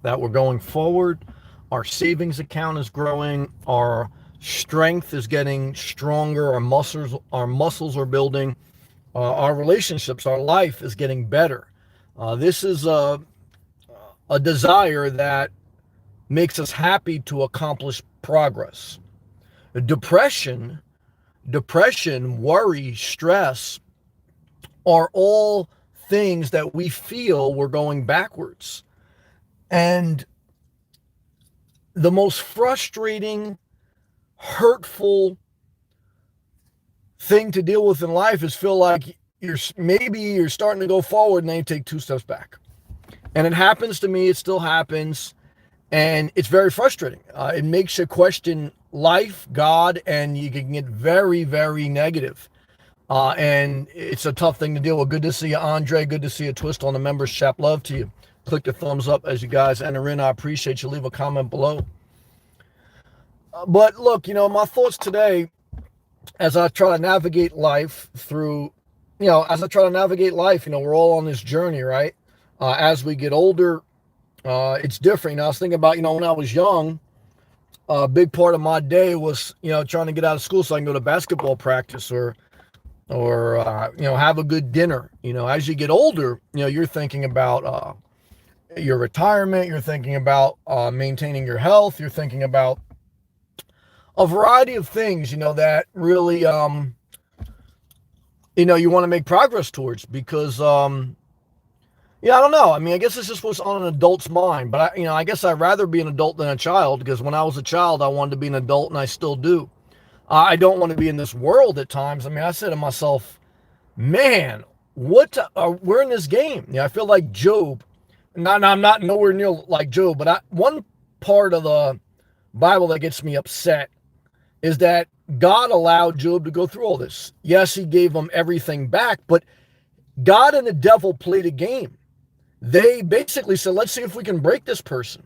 that we're going forward. Our savings account is growing. Our strength is getting stronger. Our muscles are building. Our relationships, our life is getting better. This is a desire that makes us happy to accomplish progress. Depression, worry, stress are all things that we feel we're going backwards. And the most frustrating, hurtful thing to deal with in life is feel like you're starting to go forward and then you take two steps back. And it happens to me, it still happens, and it's very frustrating. It makes you question life, God, and you can get very, very negative. And it's a tough thing to deal with. Good to see you, Andre. Good to see you, Twist, on the members chat. Love to you. Click the thumbs up as you guys enter in. I appreciate you. Leave a comment below. But look, my thoughts today as I try to navigate life through, as I try to navigate life, we're all on this journey, right? As we get older, it's different. I was thinking about, when I was young, a big part of my day was, trying to get out of school so I can go to basketball practice or have a good dinner. As you get older, you're thinking about your retirement, you're thinking about maintaining your health, you're thinking about a variety of things, that really, you want to make progress towards because, I don't know. I mean, I guess it's just what's on an adult's mind, but I guess I'd rather be an adult than a child because when I was a child, I wanted to be an adult and I still do. I don't want to be in this world at times. I mean, I said to myself, man, we're in this game. I feel like Job. I'm not nowhere near like Job, but one part of the Bible that gets me upset is that God allowed Job to go through all this. Yes, he gave him everything back, but God and the devil played a game. They basically said, let's see if we can break this person.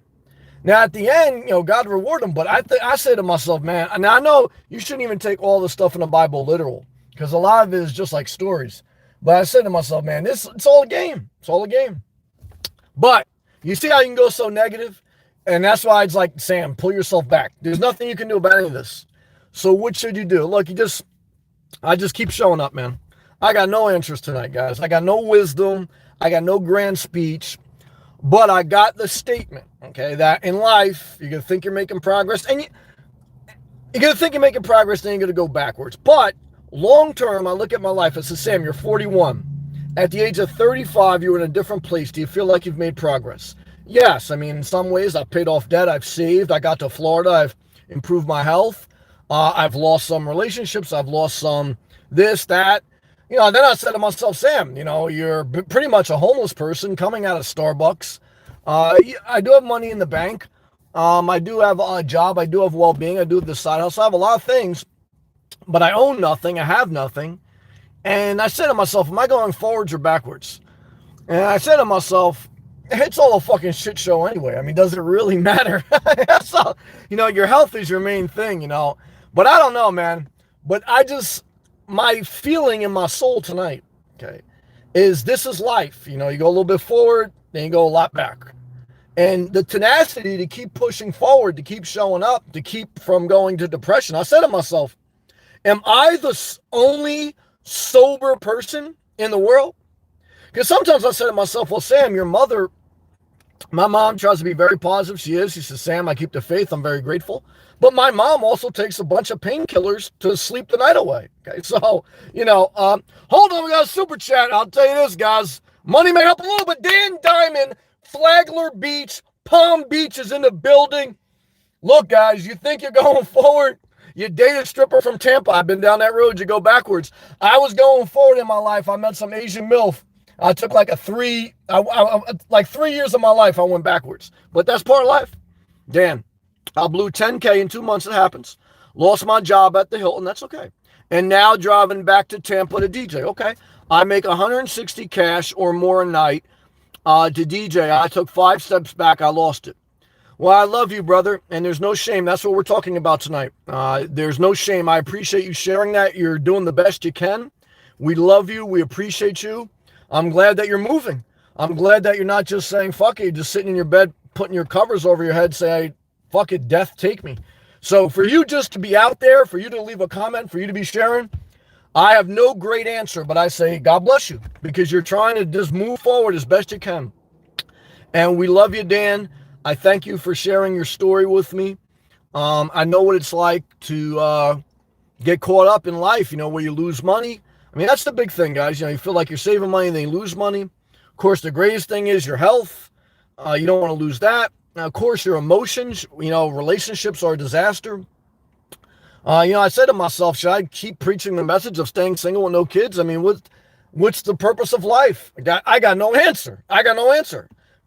Now, at the end, God rewarded him, but I say to myself, man, and I know you shouldn't even take all the stuff in the Bible literal because a lot of it is just like stories. But I said to myself, man, it's all a game. It's all a game. But you see how you can go so negative? And that's why it's like, Sam, pull yourself back. There's nothing you can do about any of this. So what should you do? Look, I just keep showing up, man. I got no answers tonight, guys. I got no wisdom. I got no grand speech. But I got the statement, okay, that in life, you're going to think you're making progress. And you're going to think you're making progress, then you're going to go backwards. But long term, I look at my life. I say, Sam, you're 41. At the age of 35, you're in a different place. Do you feel like you've made progress? Yes. I mean, in some ways, I've paid off debt. I've saved. I got to Florida. I've improved my health. I've lost some relationships. I've lost some this, that. Then I said to myself, Sam, you're pretty much a homeless person coming out of Starbucks. I do have money in the bank. I do have a job. I do have well-being. I do have the side hustle. I have a lot of things, but I own nothing. I have nothing. And I said to myself, am I going forwards or backwards? And I said to myself, it's all a fucking shit show anyway. I mean, does it really matter? So, your health is your main thing, But I don't know, man. But my feeling in my soul tonight, okay, is this is life. You go a little bit forward, then you go a lot back. And the tenacity to keep pushing forward, to keep showing up, to keep from going to depression. I said to myself, am I the only sober person in the world? Because sometimes I say to myself, well, Sam, my mom tries to be very positive. She is. She says, Sam, I keep the faith. I'm very grateful. But my mom also takes a bunch of painkillers to sleep the night away. Okay, so, hold on, we got a super chat. I'll tell you this, guys. Money may help a little, but Dan Diamond, Flagler Beach, Palm Beach is in the building. Look, guys, you think you're going forward? You date a stripper from Tampa. I've been down that road. You go backwards. I was going forward in my life. I met some Asian MILF. I took like 3 years of my life, I went backwards. But that's part of life. Dan, I blew 10K in 2 months. It happens. Lost my job at the Hilton. That's okay. And now driving back to Tampa to DJ. Okay. I make 160 cash or more a night to DJ. I took 5 steps back. I lost it. Well, I love you, brother. And there's no shame. That's what we're talking about tonight. There's no shame. I appreciate you sharing that. You're doing the best you can. We love you. We appreciate you. I'm glad that you're moving. I'm glad that you're not just saying, fuck it, just sitting in your bed putting your covers over your head, say, fuck it, death take me. So for you just to be out there, for you to leave a comment, for you to be sharing, I have no great answer, but I say, God bless you, because you're trying to just move forward as best you can. And we love you, Dan. I thank you for sharing your story with me. I know what it's like to get caught up in life, where you lose money. I mean, that's the big thing, guys. You feel like you're saving money and then you lose money. Of course, the greatest thing is your health. You don't want to lose that. Now, of course, your emotions. Relationships are a disaster. I said to myself, should I keep preaching the message of staying single with no kids? I mean, what's the purpose of life? I got no answer.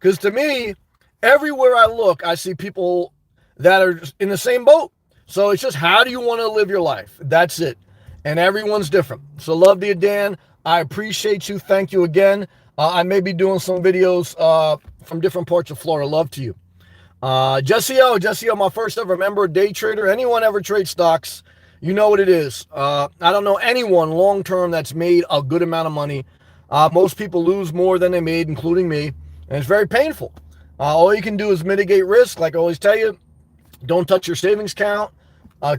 Because to me, everywhere I look, I see people that are in the same boat. So it's just, how do you want to live your life? That's it. And everyone's different. So love to you, Dan. I appreciate you. Thank you again. I may be doing some videos from different parts of Florida. Love to you. Jesse O, my first ever member, day trader. Anyone ever trade stocks, you know what it is. I don't know anyone long-term that's made a good amount of money. Most people lose more than they made, including me. And it's very painful. All you can do is mitigate risk. Like I always tell you, don't touch your savings account.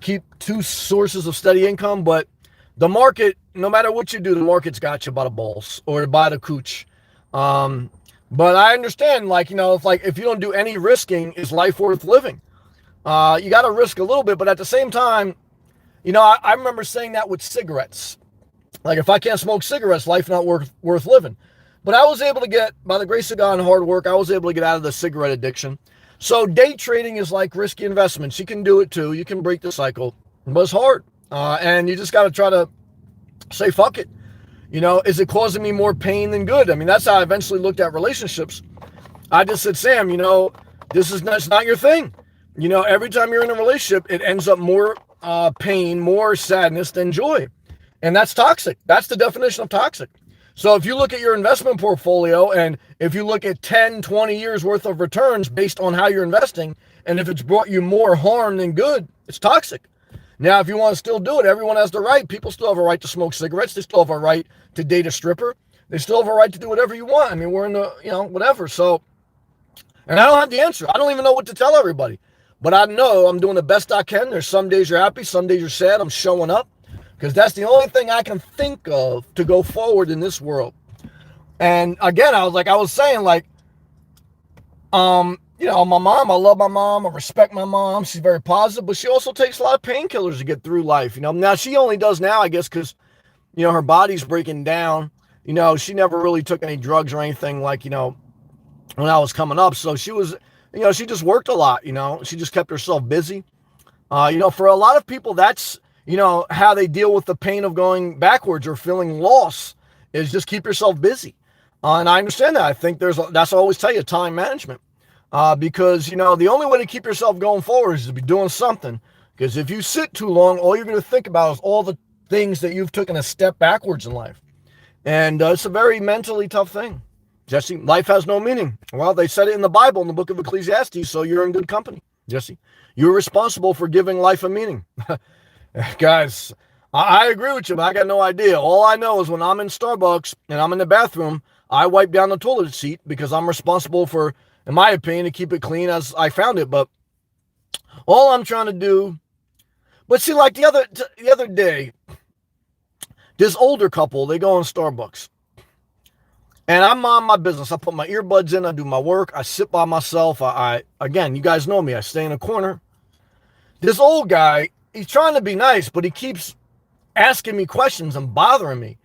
Keep 2 sources of steady income. But the market, no matter what you do, the market's got you by the balls or by the cooch. But I understand, if you don't do any risking, is life worth living? You got to risk a little bit, but at the same time, I remember saying that with cigarettes. Like, if I can't smoke cigarettes, life not worth living. But I was able to get, by the grace of God and hard work, I was able to get out of the cigarette addiction. So day trading is like risky investments. You can do it too. You can break the cycle, but it's hard. And you just got to try to say, fuck it. Is it causing me more pain than good? I mean, that's how I eventually looked at relationships. I just said, Sam, it's not your thing. Every time you're in a relationship, it ends up more pain, more sadness than joy. And that's toxic. That's the definition of toxic. So if you look at your investment portfolio, and if you look at 10, 20 years worth of returns based on how you're investing, and if it's brought you more harm than good, it's toxic. Now, if you want to still do it, everyone has the right. People still have a right to smoke cigarettes. They still have a right to date a stripper. They still have a right to do whatever you want. I mean, we're in the, whatever. So, and I don't have the answer. I don't even know what to tell everybody. But I know I'm doing the best I can. There's some days you're happy, some days you're sad. I'm showing up because that's the only thing I can think of to go forward in this world. And again, I was saying, my mom, I love my mom. I respect my mom. She's very positive, but she also takes a lot of painkillers to get through life. Now she only does now, I guess, because, her body's breaking down. She never really took any drugs or anything when I was coming up. So she was, she just worked a lot, she just kept herself busy. For a lot of people, that's, how they deal with the pain of going backwards or feeling loss, is just keep yourself busy. And I understand that. I think that's what I always tell you, time management. Because, the only way to keep yourself going forward is to be doing something. Because if you sit too long, all you're going to think about is all the things that you've taken a step backwards in life. And it's a very mentally tough thing. Jesse, life has no meaning. Well, they said it in the Bible, in the book of Ecclesiastes, so you're in good company, Jesse. You're responsible for giving life a meaning. Guys, I agree with you, but I got no idea. All I know is when I'm in Starbucks and I'm in the bathroom, I wipe down the toilet seat because I'm responsible for, in my opinion, to keep it clean as I found it. But all I'm trying to do, but see, like the other day, this older couple, they go in Starbucks. And I'm on my business. I put my earbuds in, I do my work, I sit by myself. Again, you guys know me, I stay in a corner. This old guy, he's trying to be nice, but he keeps asking me questions and bothering me.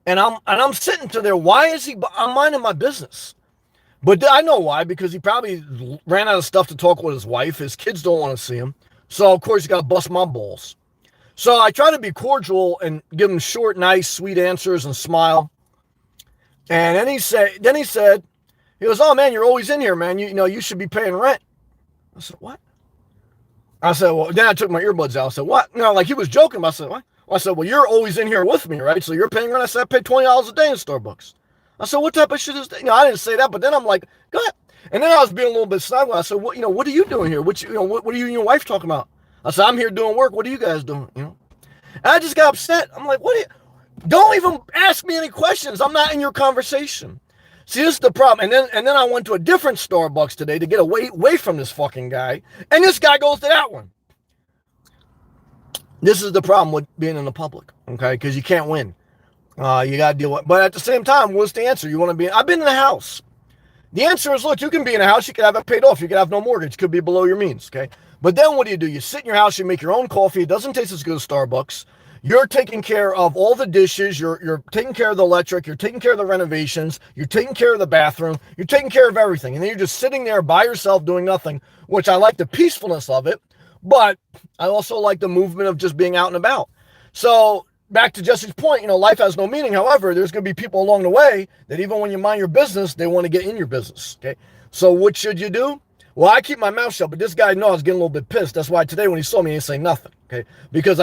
And I'm sitting to there. Why is he? I'm minding my business. But I know why, because he probably ran out of stuff to talk with his wife. His kids don't want to see him. So, of course, you got to bust my balls. So I try to be cordial and give him short, nice, sweet answers and smile. And then he said, he goes, oh, man, you're always in here, man. You should be paying rent. I said, what? I said, well, then I took my earbuds out. I said, what? He was joking. I said, what? I said, well, you're always in here with me, right? So you're paying rent. I said, I pay $20 a day in Starbucks. I said, what type of shit is that? I didn't say that, but then I'm like, go ahead. And then I was being a little bit sideways. I said, what are you doing here? What are you and your wife talking about? I said, I'm here doing work. What are you guys doing? And I just got upset. I'm like, don't even ask me any questions. I'm not in your conversation. See, this is the problem. And then I went to a different Starbucks today to get away from this fucking guy. And this guy goes to that one. This is the problem with being in the public, okay? Because you can't win. You got to deal with. But at the same time, what's the answer? You want to be? I've been in a house. The answer is, look, you can be in a house. You can have it paid off. You can have no mortgage. It could be below your means, okay? But then what do? You sit in your house. You make your own coffee. It doesn't taste as good as Starbucks. You're taking care of all the dishes. You're taking care of the electric. You're taking care of the renovations. You're taking care of the bathroom. You're taking care of everything. And then you're just sitting there by yourself doing nothing, which I like the peacefulness of it. But I also like the movement of just being out and about. So back to Jesse's point, life has no meaning. However, there's going to be people along the way that even when you mind your business, they want to get in your business. Okay. So what should you do? Well, I keep my mouth shut, but this guy knows I was getting a little bit pissed. That's why today when he saw me, he didn't say nothing. Okay. Because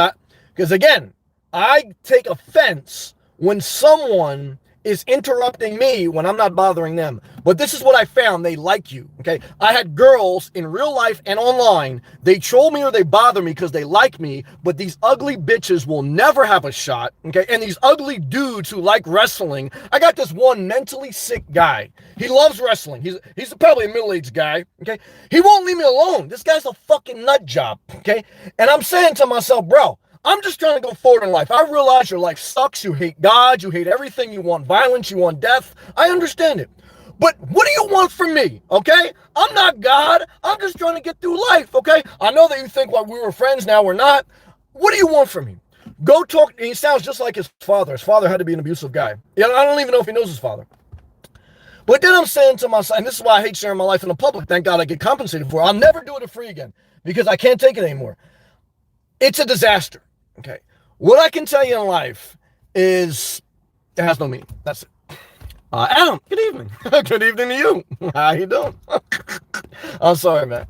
again, I take offense when someone is interrupting me when I'm not bothering them. But this is what I found. They like you, okay? I had girls in real life and online. They troll me or they bother me because they like me, but these ugly bitches will never have a shot, okay? And these ugly dudes who like wrestling. I got this one mentally sick guy. He loves wrestling. He's probably a middle-aged guy, okay? He won't leave me alone. This guy's a fucking nut job, okay? And I'm saying to myself, bro, I'm just trying to go forward in life. I realize your life sucks. You hate God. You hate everything. You want violence. You want death. I understand it. But what do you want from me, okay? I'm not God. I'm just trying to get through life, okay? I know that you think, well, we were friends. Now we're not. What do you want from me? Go talk. And he sounds just like his father. His father had to be an abusive guy. Yeah, I don't even know if he knows his father. But then I'm saying to myself, and this is why I hate sharing my life in the public. Thank God I get compensated for it. I'll never do it free again because I can't take it anymore. It's a disaster. Okay, what I can tell you in life is it has no meaning. That's it. Adam, good evening. Good evening to you. How you doing? I'm sorry, man.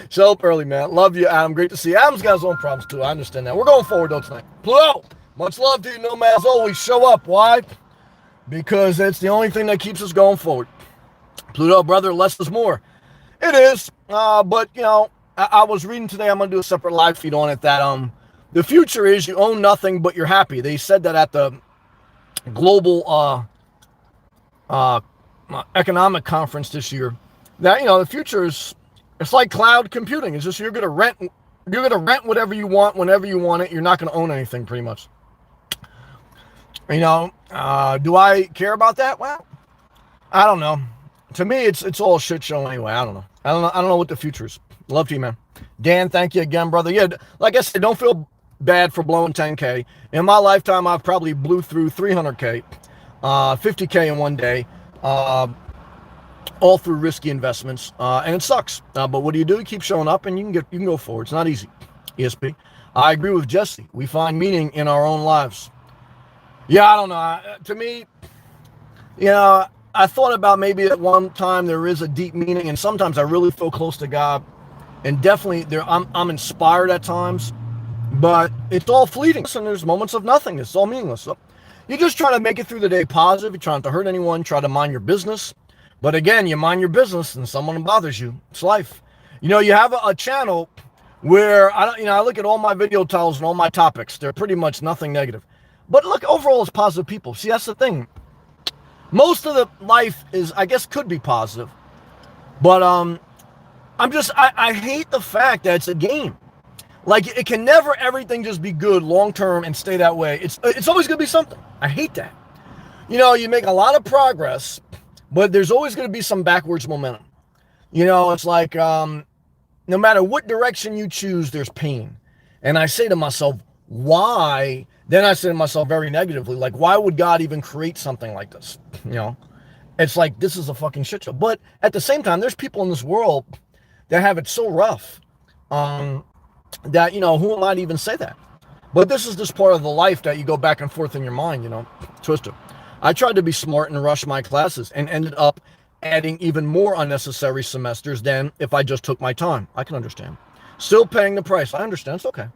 Show up early, man. Love you, Adam. Great to see you. Adam's got his own problems, too. I understand that. We're going forward, though, tonight. Pluto, much love to you, no man. As always, show up. Why? Because it's the only thing that keeps us going forward. Pluto, brother, less is more. It is. But, I was reading today. I'm going to do a separate live feed on it that, the future is you own nothing, but you're happy. They said that at the global economic conference this year. That the future is it's like cloud computing. It's just you're gonna rent whatever you want whenever you want it. You're not gonna own anything pretty much. Do I care about that? Well, I don't know. To me, it's all a shit show anyway. I don't know. I don't know what the future is. Love to you, man. Dan, thank you again, brother. Yeah, like I said, don't feel bad for blowing 10K. In my lifetime, I've probably blew through 300K, 50K in one day, all through risky investments, and it sucks. But what do? You keep showing up, and you can go forward. It's not easy. ESP. I agree with Jesse. We find meaning in our own lives. Yeah, I don't know. To me, I thought about maybe at one time there is a deep meaning, and sometimes I really feel close to God, and definitely I'm inspired at times. But it's all fleeting. And there's moments of nothingness. It's all meaningless. So you're just trying to make it through the day positive. You're trying not to hurt anyone. Try to mind your business. But again, you mind your business and someone bothers you. It's life. You have a channel where I look at all my video titles and all my topics. They're pretty much nothing negative. But look, overall, it's positive people. See, that's the thing. Most of the life is, I guess, could be positive. But I hate the fact that it's a game. Like, it can never everything just be good long term and stay that way. It's always going to be something. I hate that. You make a lot of progress, but there's always going to be some backwards momentum. It's like no matter what direction you choose, there's pain. And I say to myself, why? Then I say to myself very negatively, like, why would God even create something like this? It's like, this is a fucking shit show. But at the same time, there's people in this world that have it so rough. That, who am I to even say that? But this is just part of the life that you go back and forth in your mind, twisted. I tried to be smart and rush my classes and ended up adding even more unnecessary semesters than if I just took my time. I can understand. Still paying the price. I understand. It's okay.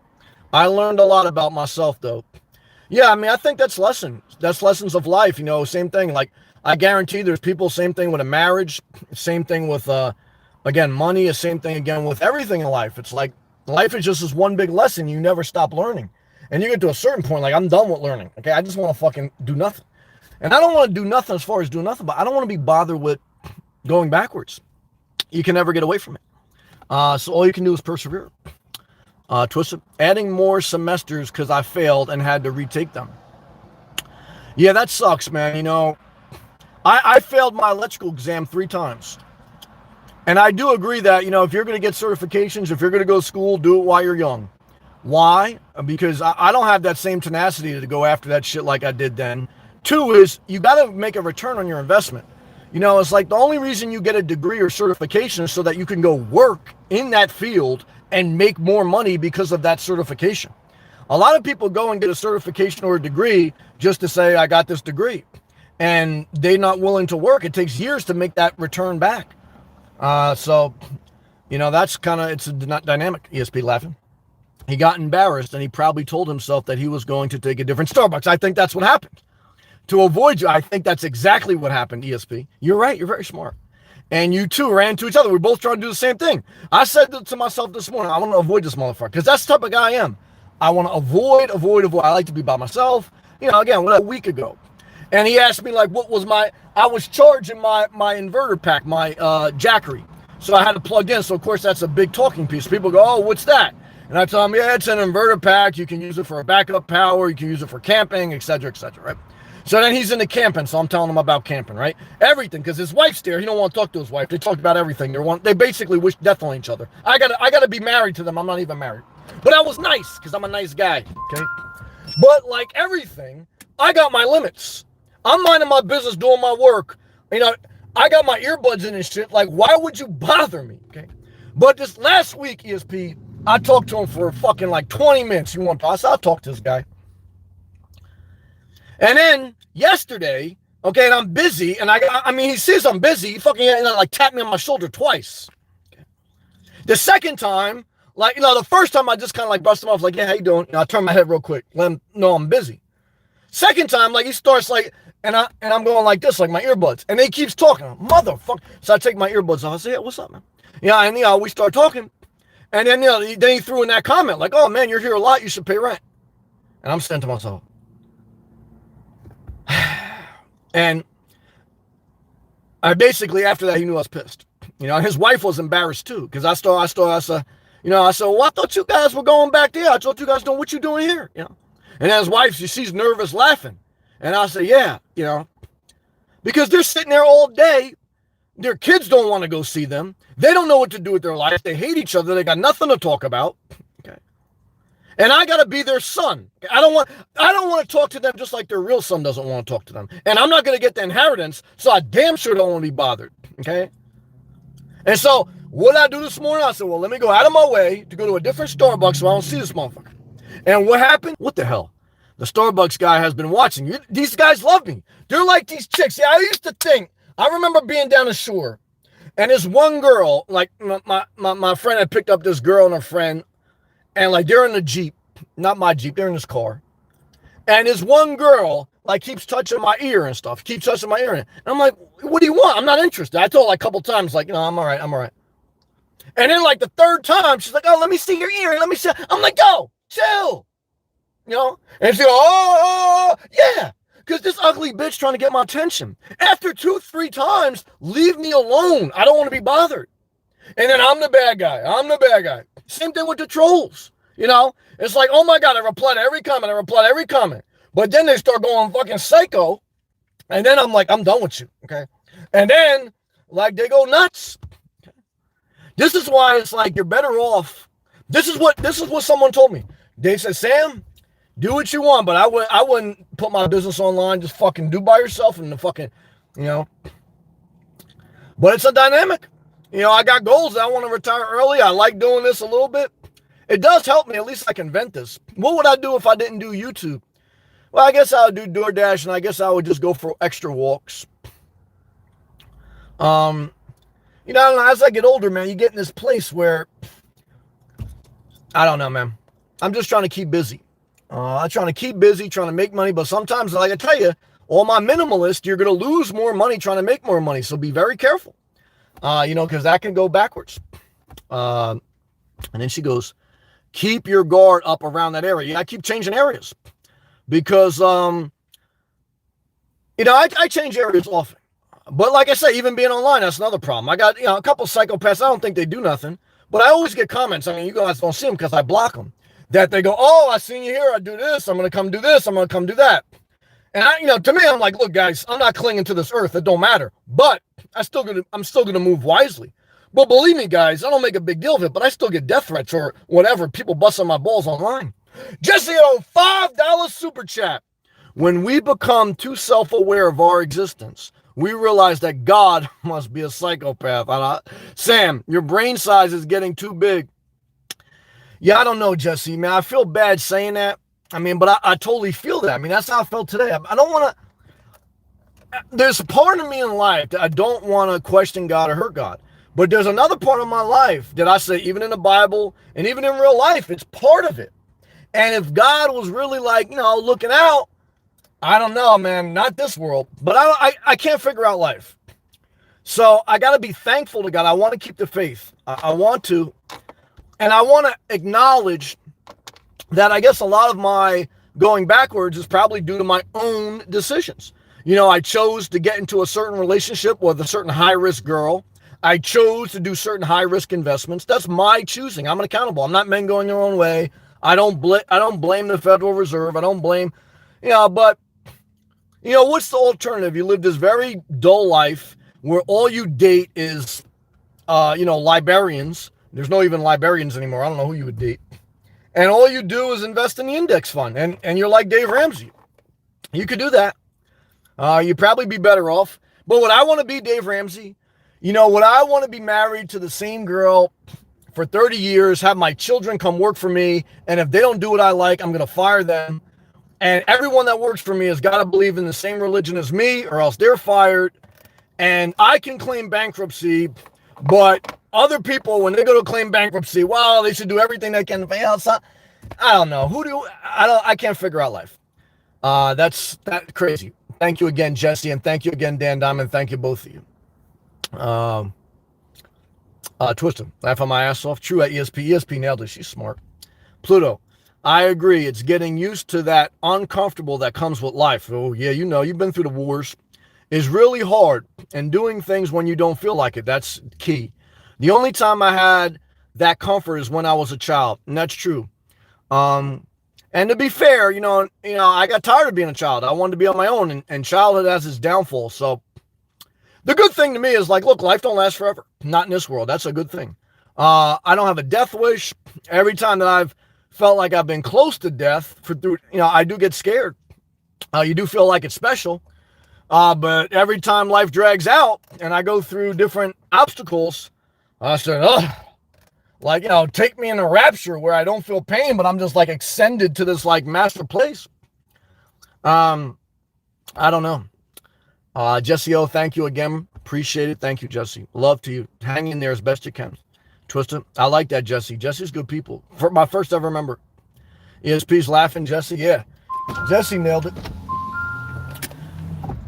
I learned a lot about myself, though. Yeah, I think that's lessons. That's lessons of life, same thing. Like, I guarantee there's people, same thing with a marriage, same thing with, again, money, the same thing again with everything in life. It's like, life is just this one big lesson. You never stop learning. And you get to a certain point, like, I'm done with learning. Okay, I just want to fucking do nothing. And I don't want to do nothing as far as doing nothing, but I don't want to be bothered with going backwards. You can never get away from it. So all you can do is persevere. Twisted, adding more semesters because I failed and had to retake them. Yeah, that sucks, man. You know, I failed my electrical exam 3 times. And I do agree that, you know, if you're going to get certifications, if you're going to go to school, do it while you're young. Why? Because I don't have that same tenacity to go after that shit like I did then. 2 is you got to make a return on your investment. You know, it's like the only reason you get a degree or certification is so that you can go work in that field and make more money because of that certification. A lot of people go and get a certification or a degree just to say, I got this degree. And they're not willing to work. It takes years to make that return back. So, you know, that's kind of, it's a dynamic. ESP laughing. He got embarrassed and he probably told himself that he was going to take a different Starbucks. I think that's what happened. To avoid you, I think that's exactly what happened, ESP. You're right. You're very smart. And you two ran into each other. We're both trying to do the same thing. I said to myself this morning, I want to avoid this motherfucker because that's the type of guy I am. I want to avoid. I like to be by myself. You know, again, a week ago. And he asked me, like, what was I was charging my inverter pack, my Jackery. So I had to plug in. So, of course, that's a big talking piece. People go, oh, what's that? And I tell them, yeah, it's an inverter pack. You can use it for a backup power. You can use it for camping, et cetera, right? So then he's into camping. So I'm telling him about camping, right? Everything, because his wife's there. He don't want to talk to his wife. They talked about everything. They basically wish death on each other. I gotta be married to them. I'm not even married. But I was nice because I'm a nice guy, okay? But like everything, I got my limits. I'm minding my business, doing my work. You know, I got my earbuds in and shit. Like, why would you bother me, okay? But this last week, ESP, I talked to him for fucking like 20 minutes. I'll talk to this guy. And then yesterday, okay, and I'm busy, and I mean, he sees I'm busy. He fucking like tapped me on my shoulder twice. Okay. The second time, like, you know, the first time I just kind of like brushed him off, like, yeah, how you doing? And I turn my head real quick, let him know I'm busy. Second time, like, he starts like, and I'm going like this, like my earbuds, and he keeps talking, motherfucker. So I take my earbuds off. I say, yeah, what's up, man? Yeah, and you know, we start talking, and then then he threw in that comment, like, oh man, you're here a lot, you should pay rent. And I'm saying to myself. And I basically, after that, he knew I was pissed. You know, his wife was embarrassed too, because I said, you know, I said, well, I thought you guys were going back there. I thought you guys know what you doing here, you know. And then his wife, she's nervous, laughing. And I said, yeah, you know, because they're sitting there all day. Their kids don't want to go see them. They don't know what to do with their life. They hate each other. They got nothing to talk about. Okay. And I got to be their son. I don't want to talk to them just like their real son doesn't want to talk to them. And I'm not going to get the inheritance, so I damn sure don't want to be bothered. Okay? And so what did I do this morning? I said, well, let me go out of my way to go to a different Starbucks so I don't see this motherfucker. And what happened? What the hell? The Starbucks guy has been watching. These guys love me. They're like these chicks. Yeah, I used to think. I remember being down the shore. And this one girl, like my friend had picked up this girl and her friend. And like they're in the Jeep. Not my Jeep. They're in this car. And this one girl like keeps touching my ear and stuff. Keeps touching my ear. And I'm like, what do you want? I'm not interested. I told her like a couple times, like, you know, I'm all right. And then like the third time, she's like, oh, let me see your ear. Let me see. I'm like, go, chill. You know? And she goes, oh, yeah. Because this ugly bitch trying to get my attention. After 2-3 times, leave me alone. I don't want to be bothered. And then I'm the bad guy. Same thing with the trolls. You know? It's like, oh my God, I reply to every comment. But then they start going fucking psycho. And then I'm like, I'm done with you. Okay? And then, like, they go nuts. This is why it's like you're better off. This is what someone told me. They said, Sam, do what you want, but I wouldn't put my business online. Just fucking do by yourself and the fucking, you know. But it's a dynamic. You know, I got goals. I want to retire early. I like doing this a little bit. It does help me. At least I can vent this. What would I do if I didn't do YouTube? Well, I guess I would do DoorDash, and I guess I would just go for extra walks. You know, as I get older, man, you get in this place where, I don't know, man. I'm just trying to keep busy. I'm trying to keep busy, trying to make money. But sometimes, like I tell you, all my minimalists, you're going to lose more money trying to make more money. So be very careful, you know, because that can go backwards. And then she goes, keep your guard up around that area. Yeah, I keep changing areas because I change areas often. But like I say, even being online, that's another problem. I got, a couple psychopaths. I don't think they do nothing, but I always get comments. I mean, you guys don't see them because I block them. That they go, oh, I seen you here. I do this. I'm going to come do this. I'm going to come do that. And to me, I'm like, look, guys, I'm not clinging to this earth. It don't matter. But I'm still gonna move wisely. But believe me, guys, I don't make a big deal of it. But I still get death threats or whatever. People busting my balls online. Jesse, $5 super chat. When we become too self-aware of our existence, we realize that God must be a psychopath. Sam, your brain size is getting too big. Yeah, I don't know, Jesse, man. I feel bad saying that. I mean, but I totally feel that. I mean, that's how I felt today. I don't want to. There's a part of me in life that I don't want to question God or hurt God. But there's another part of my life that I say, even in the Bible and even in real life, it's part of it. And if God was really like, looking out, I don't know, man, not this world. But I can't figure out life. So I got to be thankful to God. I want to keep the faith. I want to. And I want to acknowledge that I guess a lot of my going backwards is probably due to my own decisions. I chose to get into a certain relationship with a certain high-risk girl. I chose to do certain high-risk investments. That's my choosing. I'm accountable. I'm not men going their own way. I don't blame the Federal Reserve. I don't blame, but, what's the alternative? You live this very dull life where all you date is, librarians. There's no even librarians anymore. I don't know who you would date. And all you do is invest in the index fund. And you're like Dave Ramsey. You could do that. You'd probably be better off. But would I want to be Dave Ramsey? Would I want to be married to the same girl for 30 years, have my children come work for me, and if they don't do what I like, I'm going to fire them. And everyone that works for me has got to believe in the same religion as me, or else they're fired. And I can claim bankruptcy, but other people, when they go to claim bankruptcy, well, they should do everything they can to pay out. I don't know. I can't figure out life. That's crazy. Thank you again, Jesse, and thank you again, Dan Diamond. Thank you, both of you. Twisted. Laughing my ass off. True at ESP. ESP nailed it. She's smart. Pluto. I agree. It's getting used to that uncomfortable that comes with life. Oh, yeah, you've been through the wars. It's really hard. And doing things when you don't feel like it, that's key. The only time I had that comfort is when I was a child. And that's true. And to be fair, I got tired of being a child. I wanted to be on my own. And childhood has its downfall. So the good thing to me is like, look, life don't last forever. Not in this world. That's a good thing. I don't have a death wish. Every time that I've felt like I've been close to death, I do get scared. You do feel like it's special. But every time life drags out and I go through different obstacles, I said, take me in a rapture where I don't feel pain, but I'm just like ascended to this like master place. I don't know. Jesse O, thank you again. Appreciate it. Thank you, Jesse. Love to you. Hang in there as best you can. Twisted. I like that, Jesse. Jesse's good people. For my first ever member. ESP's laughing, Jesse. Yeah. Jesse nailed it.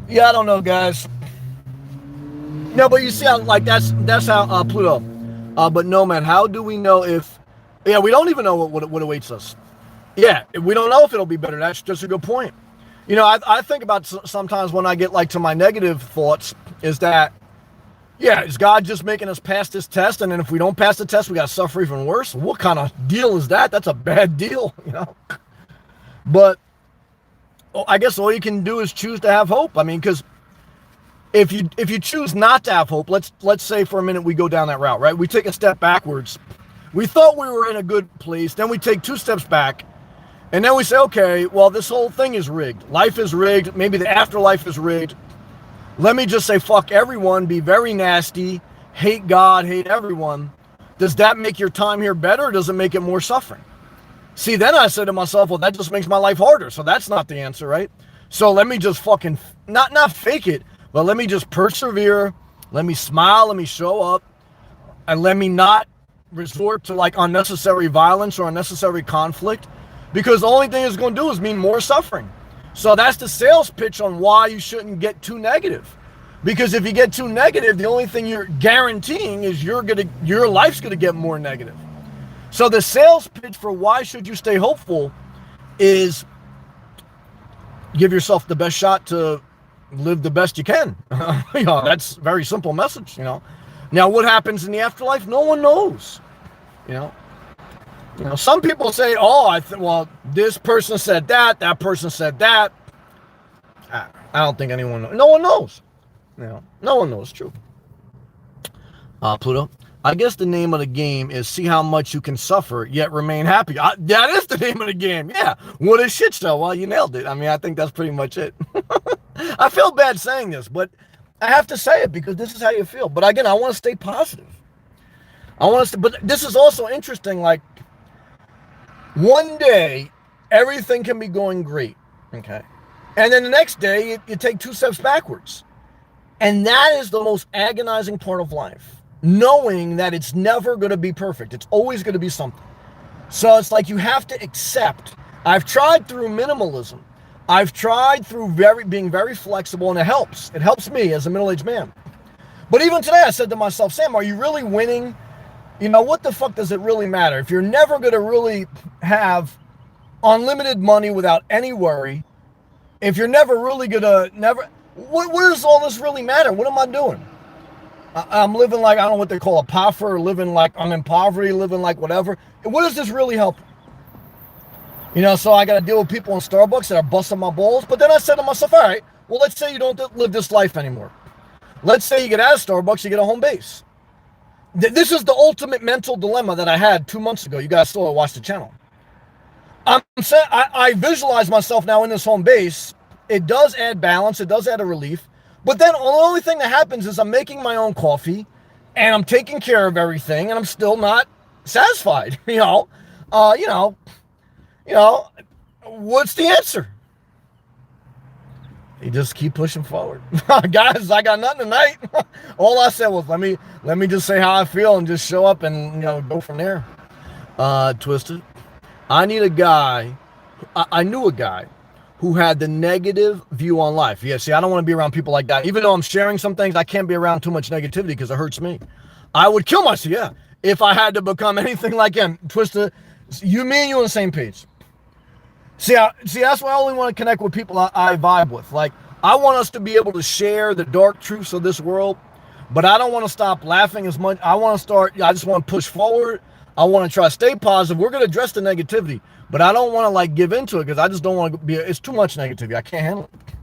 Yeah, I don't know, guys. No, but you see how, like, that's how Pluto. But no, man, how do we know if... Yeah, we don't even know what awaits us. Yeah, we don't know if it'll be better. That's just a good point. I think about sometimes when I get, like, to my negative thoughts is that, yeah, is God just making us pass this test? And then if we don't pass the test, we got to suffer even worse? What kind of deal is that? That's a bad deal, But I guess all you can do is choose to have hope. I mean, because if you choose not to have hope, let's say for a minute we go down that route, right? We take a step backwards. We thought we were in a good place. Then we take 2 steps back. And then we say, okay, well, this whole thing is rigged. Life is rigged. Maybe the afterlife is rigged. Let me just say, fuck everyone, be very nasty, hate God, hate everyone. Does that make your time here better, or does it make it more suffering? See, then I said to myself, well, that just makes my life harder. So that's not the answer, right? So let me just fucking, not fake it, but let me just persevere. Let me smile. Let me show up. And let me not resort to like unnecessary violence or unnecessary conflict. Because the only thing it's going to do is mean more suffering. So that's the sales pitch on why you shouldn't get too negative. Because if you get too negative, the only thing you're guaranteeing is your life's going to get more negative. So the sales pitch for why should you stay hopeful is give yourself the best shot to live the best you can. That's a very simple message, Now, what happens in the afterlife? No one knows, you know. Some people say, "Oh, well, this person said that. That person said that." I don't think anyone knows. No one knows. No one knows. True. Pluto. I guess the name of the game is see how much you can suffer yet remain happy. That is the name of the game. Yeah. What a shit show. Well, you nailed it. I mean, I think that's pretty much it. I feel bad saying this, but I have to say it because this is how you feel. But again, I want to stay positive. But this is also interesting. Like, one day, everything can be going great. Okay. And then the next day, you take 2 steps backwards. And that is the most agonizing part of life. Knowing that it's never going to be perfect. It's always going to be something. So it's like you have to accept. I've tried through minimalism. I've tried through being very flexible, and it helps. It helps me as a middle-aged man. But even today, I said to myself, Sam, are you really winning? What the fuck does it really matter? If you're never going to really have unlimited money without any worry, if you're never really going to what does all this really matter? What am I doing? I'm living like, I don't know what they call a poffer, living like I'm in poverty, living like whatever. What does this really help? So I got to deal with people in Starbucks that are busting my balls. But then I said to myself, all right, well, let's say you don't live this life anymore. Let's say you get out of Starbucks, you get a home base. This is the ultimate mental dilemma that I had 2 months ago. You guys still watch the channel. I'm saying I visualize myself now in this home base. It does add balance. It does add a relief. But then the only thing that happens is I'm making my own coffee and I'm taking care of everything and I'm still not satisfied. What's the answer? You just keep pushing forward. Guys, I got nothing tonight. All I said was, let me just say how I feel and just show up and, go from there. Twisted. I knew a guy who had the negative view on life. Yeah, see, I don't want to be around people like that. Even though I'm sharing some things, I can't be around too much negativity because it hurts me. I would kill myself, yeah, if I had to become anything like him. Twister, me and you on the same page. See, that's why I only want to connect with people I vibe with. Like, I want us to be able to share the dark truths of this world, but I don't want to stop laughing as much. I just want to push forward. I want to try to stay positive. We're going to address the negativity, but I don't want to give into it because I just don't want to it's too much negativity. I can't handle it.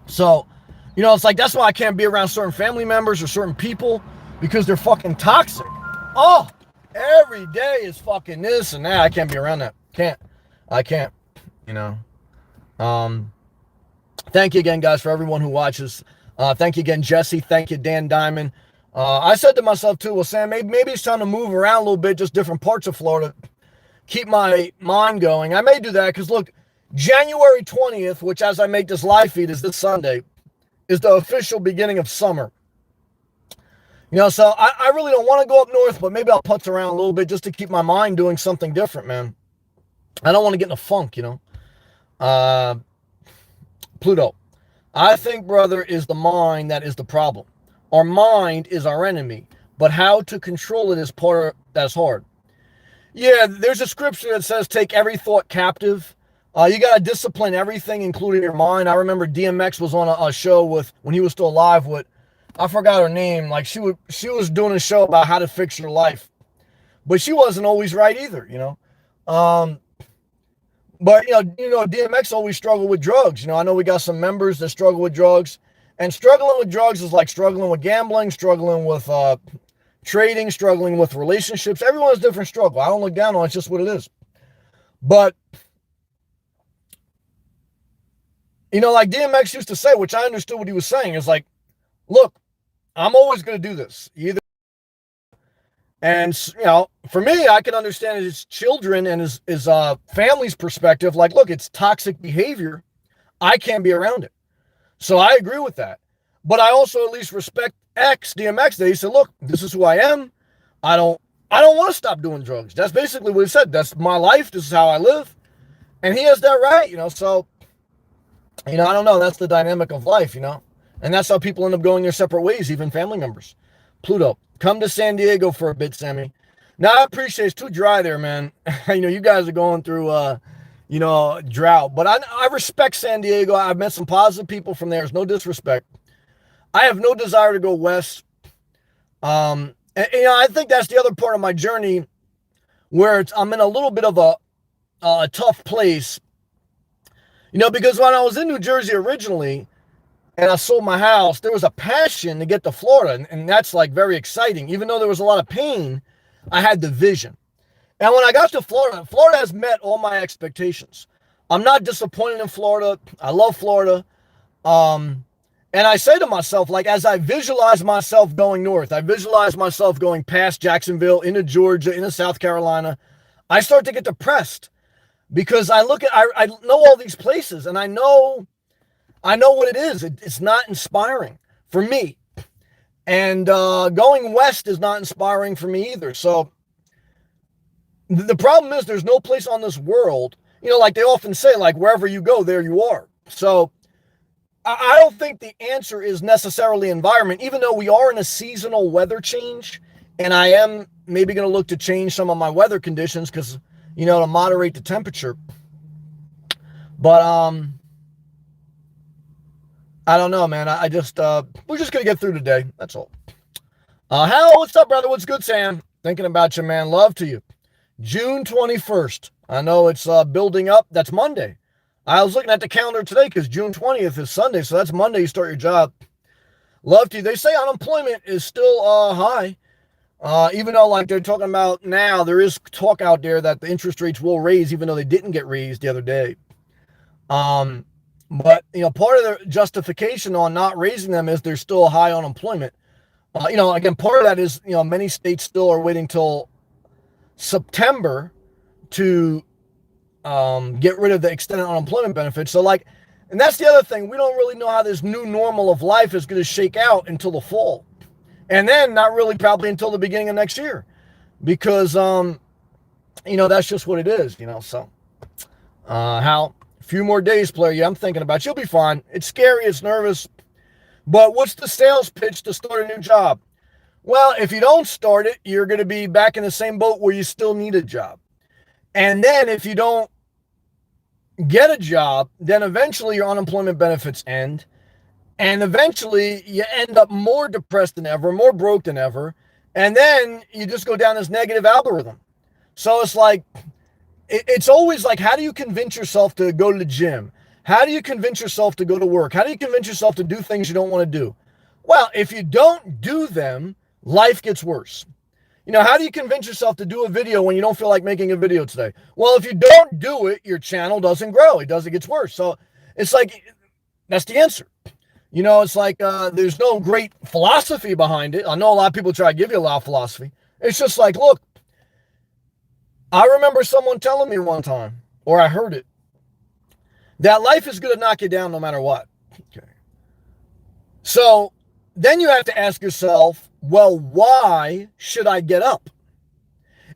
So, it's like, that's why I can't be around certain family members or certain people because they're fucking toxic. Oh, every day is fucking this and that. I can't be around that. I can't, Thank you again, guys, for everyone who watches. Thank you again, Jesse. Thank you, Dan Diamond. I said to myself too, well, Sam, maybe it's time to move around a little bit, just different parts of Florida, keep my mind going. I may do that because, look, January 20th, which as I make this live feed is this Sunday, is the official beginning of summer. So I really don't want to go up north, but maybe I'll putz around a little bit just to keep my mind doing something different, man. I don't want to get in a funk, Pluto. I think, brother, is the mind that is the problem. Our mind is our enemy, but how to control it is that's hard. Yeah, there's a scripture that says take every thought captive. You got to discipline everything, including your mind. I remember DMX was on a show when he was still alive with, I forgot her name. Like she was doing a show about how to fix your life, but she wasn't always right either, But, DMX always struggled with drugs. I know we got some members that struggle with drugs. And struggling with drugs is like struggling with gambling, struggling with trading, struggling with relationships. Everyone has a different struggle. I don't look down on it. It's just what it is. But, like DMX used to say, which I understood what he was saying, is like, look, I'm always going to do this. And, for me, I can understand his children and his family's perspective. Like, look, it's toxic behavior. I can't be around it. So I agree with that. But I also at least respect DMX. He said, look, this is who I am. I don't want to stop doing drugs. That's basically what he said. That's my life. This is how I live. And he has that right, So, I don't know. That's the dynamic of life, And that's how people end up going their separate ways, even family members. Pluto, come to San Diego for a bit, Sammy. Now, I appreciate it's too dry there, man. You guys are going through, drought. But I respect San Diego. I've met some positive people from there. There's no disrespect. I have no desire to go west. I think that's the other part of my journey where I'm in a little bit of a tough place, because when I was in New Jersey originally and I sold my house, there was a passion to get to Florida. And that's like very exciting. Even though there was a lot of pain, I had the vision. And when I got to Florida, Florida has met all my expectations. I'm not disappointed in Florida. I love Florida. And I say to myself, like, as I visualize myself going north, I visualize myself going past Jacksonville, into Georgia, into South Carolina, I start to get depressed because I know all these places and I know what it is. It's not inspiring for me. And going west is not inspiring for me either. So the problem is there's no place on this world, like they often say, like wherever you go, there you are. So I don't think the answer is necessarily environment, even though we are in a seasonal weather change. And I am maybe going to look to change some of my weather conditions because, to moderate the temperature. But I don't know, man. I just, we're just going to get through today. That's all. Hal, what's up, brother? What's good, Sam? Thinking about you, man. Love to you. June 21st. I know it's building up. That's Monday. I was looking at the calendar today because June 20th is Sunday, so that's Monday you start your job. Love to you. They say unemployment is still high, even though like they're talking about now, there is talk out there that the interest rates will raise, even though they didn't get raised the other day. But, part of the justification on not raising them is there's still high unemployment. Again, part of that is, many states still are waiting till September to get rid of the extended unemployment benefits. So and that's the other thing. We don't really know how this new normal of life is going to shake out until the fall. And then not really probably until the beginning of next year because, that's just what it is, so, Hal, a few more days, player. Yeah, I'm thinking about you. You'll be fine. It's scary. It's nervous, but what's the sales pitch to start a new job? Well, if you don't start it, you're going to be back in the same boat where you still need a job. And then if you don't get a job, then eventually your unemployment benefits end. And eventually you end up more depressed than ever, more broke than ever. And then you just go down this negative algorithm. So it's like, it's always like, how do you convince yourself to go to the gym? How do you convince yourself to go to work? How do you convince yourself to do things you don't want to do? Well, if you don't do them, life gets worse. How do you convince yourself to do a video when you don't feel like making a video today? Well, if you don't do it, your channel doesn't grow. It gets worse. So it's like, that's the answer. It's like, there's no great philosophy behind it. I know a lot of people try to give you a lot of philosophy. It's just like, look, I remember someone telling me one time, or I heard it, that life is going to knock you down no matter what. Okay. So then you have to ask yourself, well, why should I get up?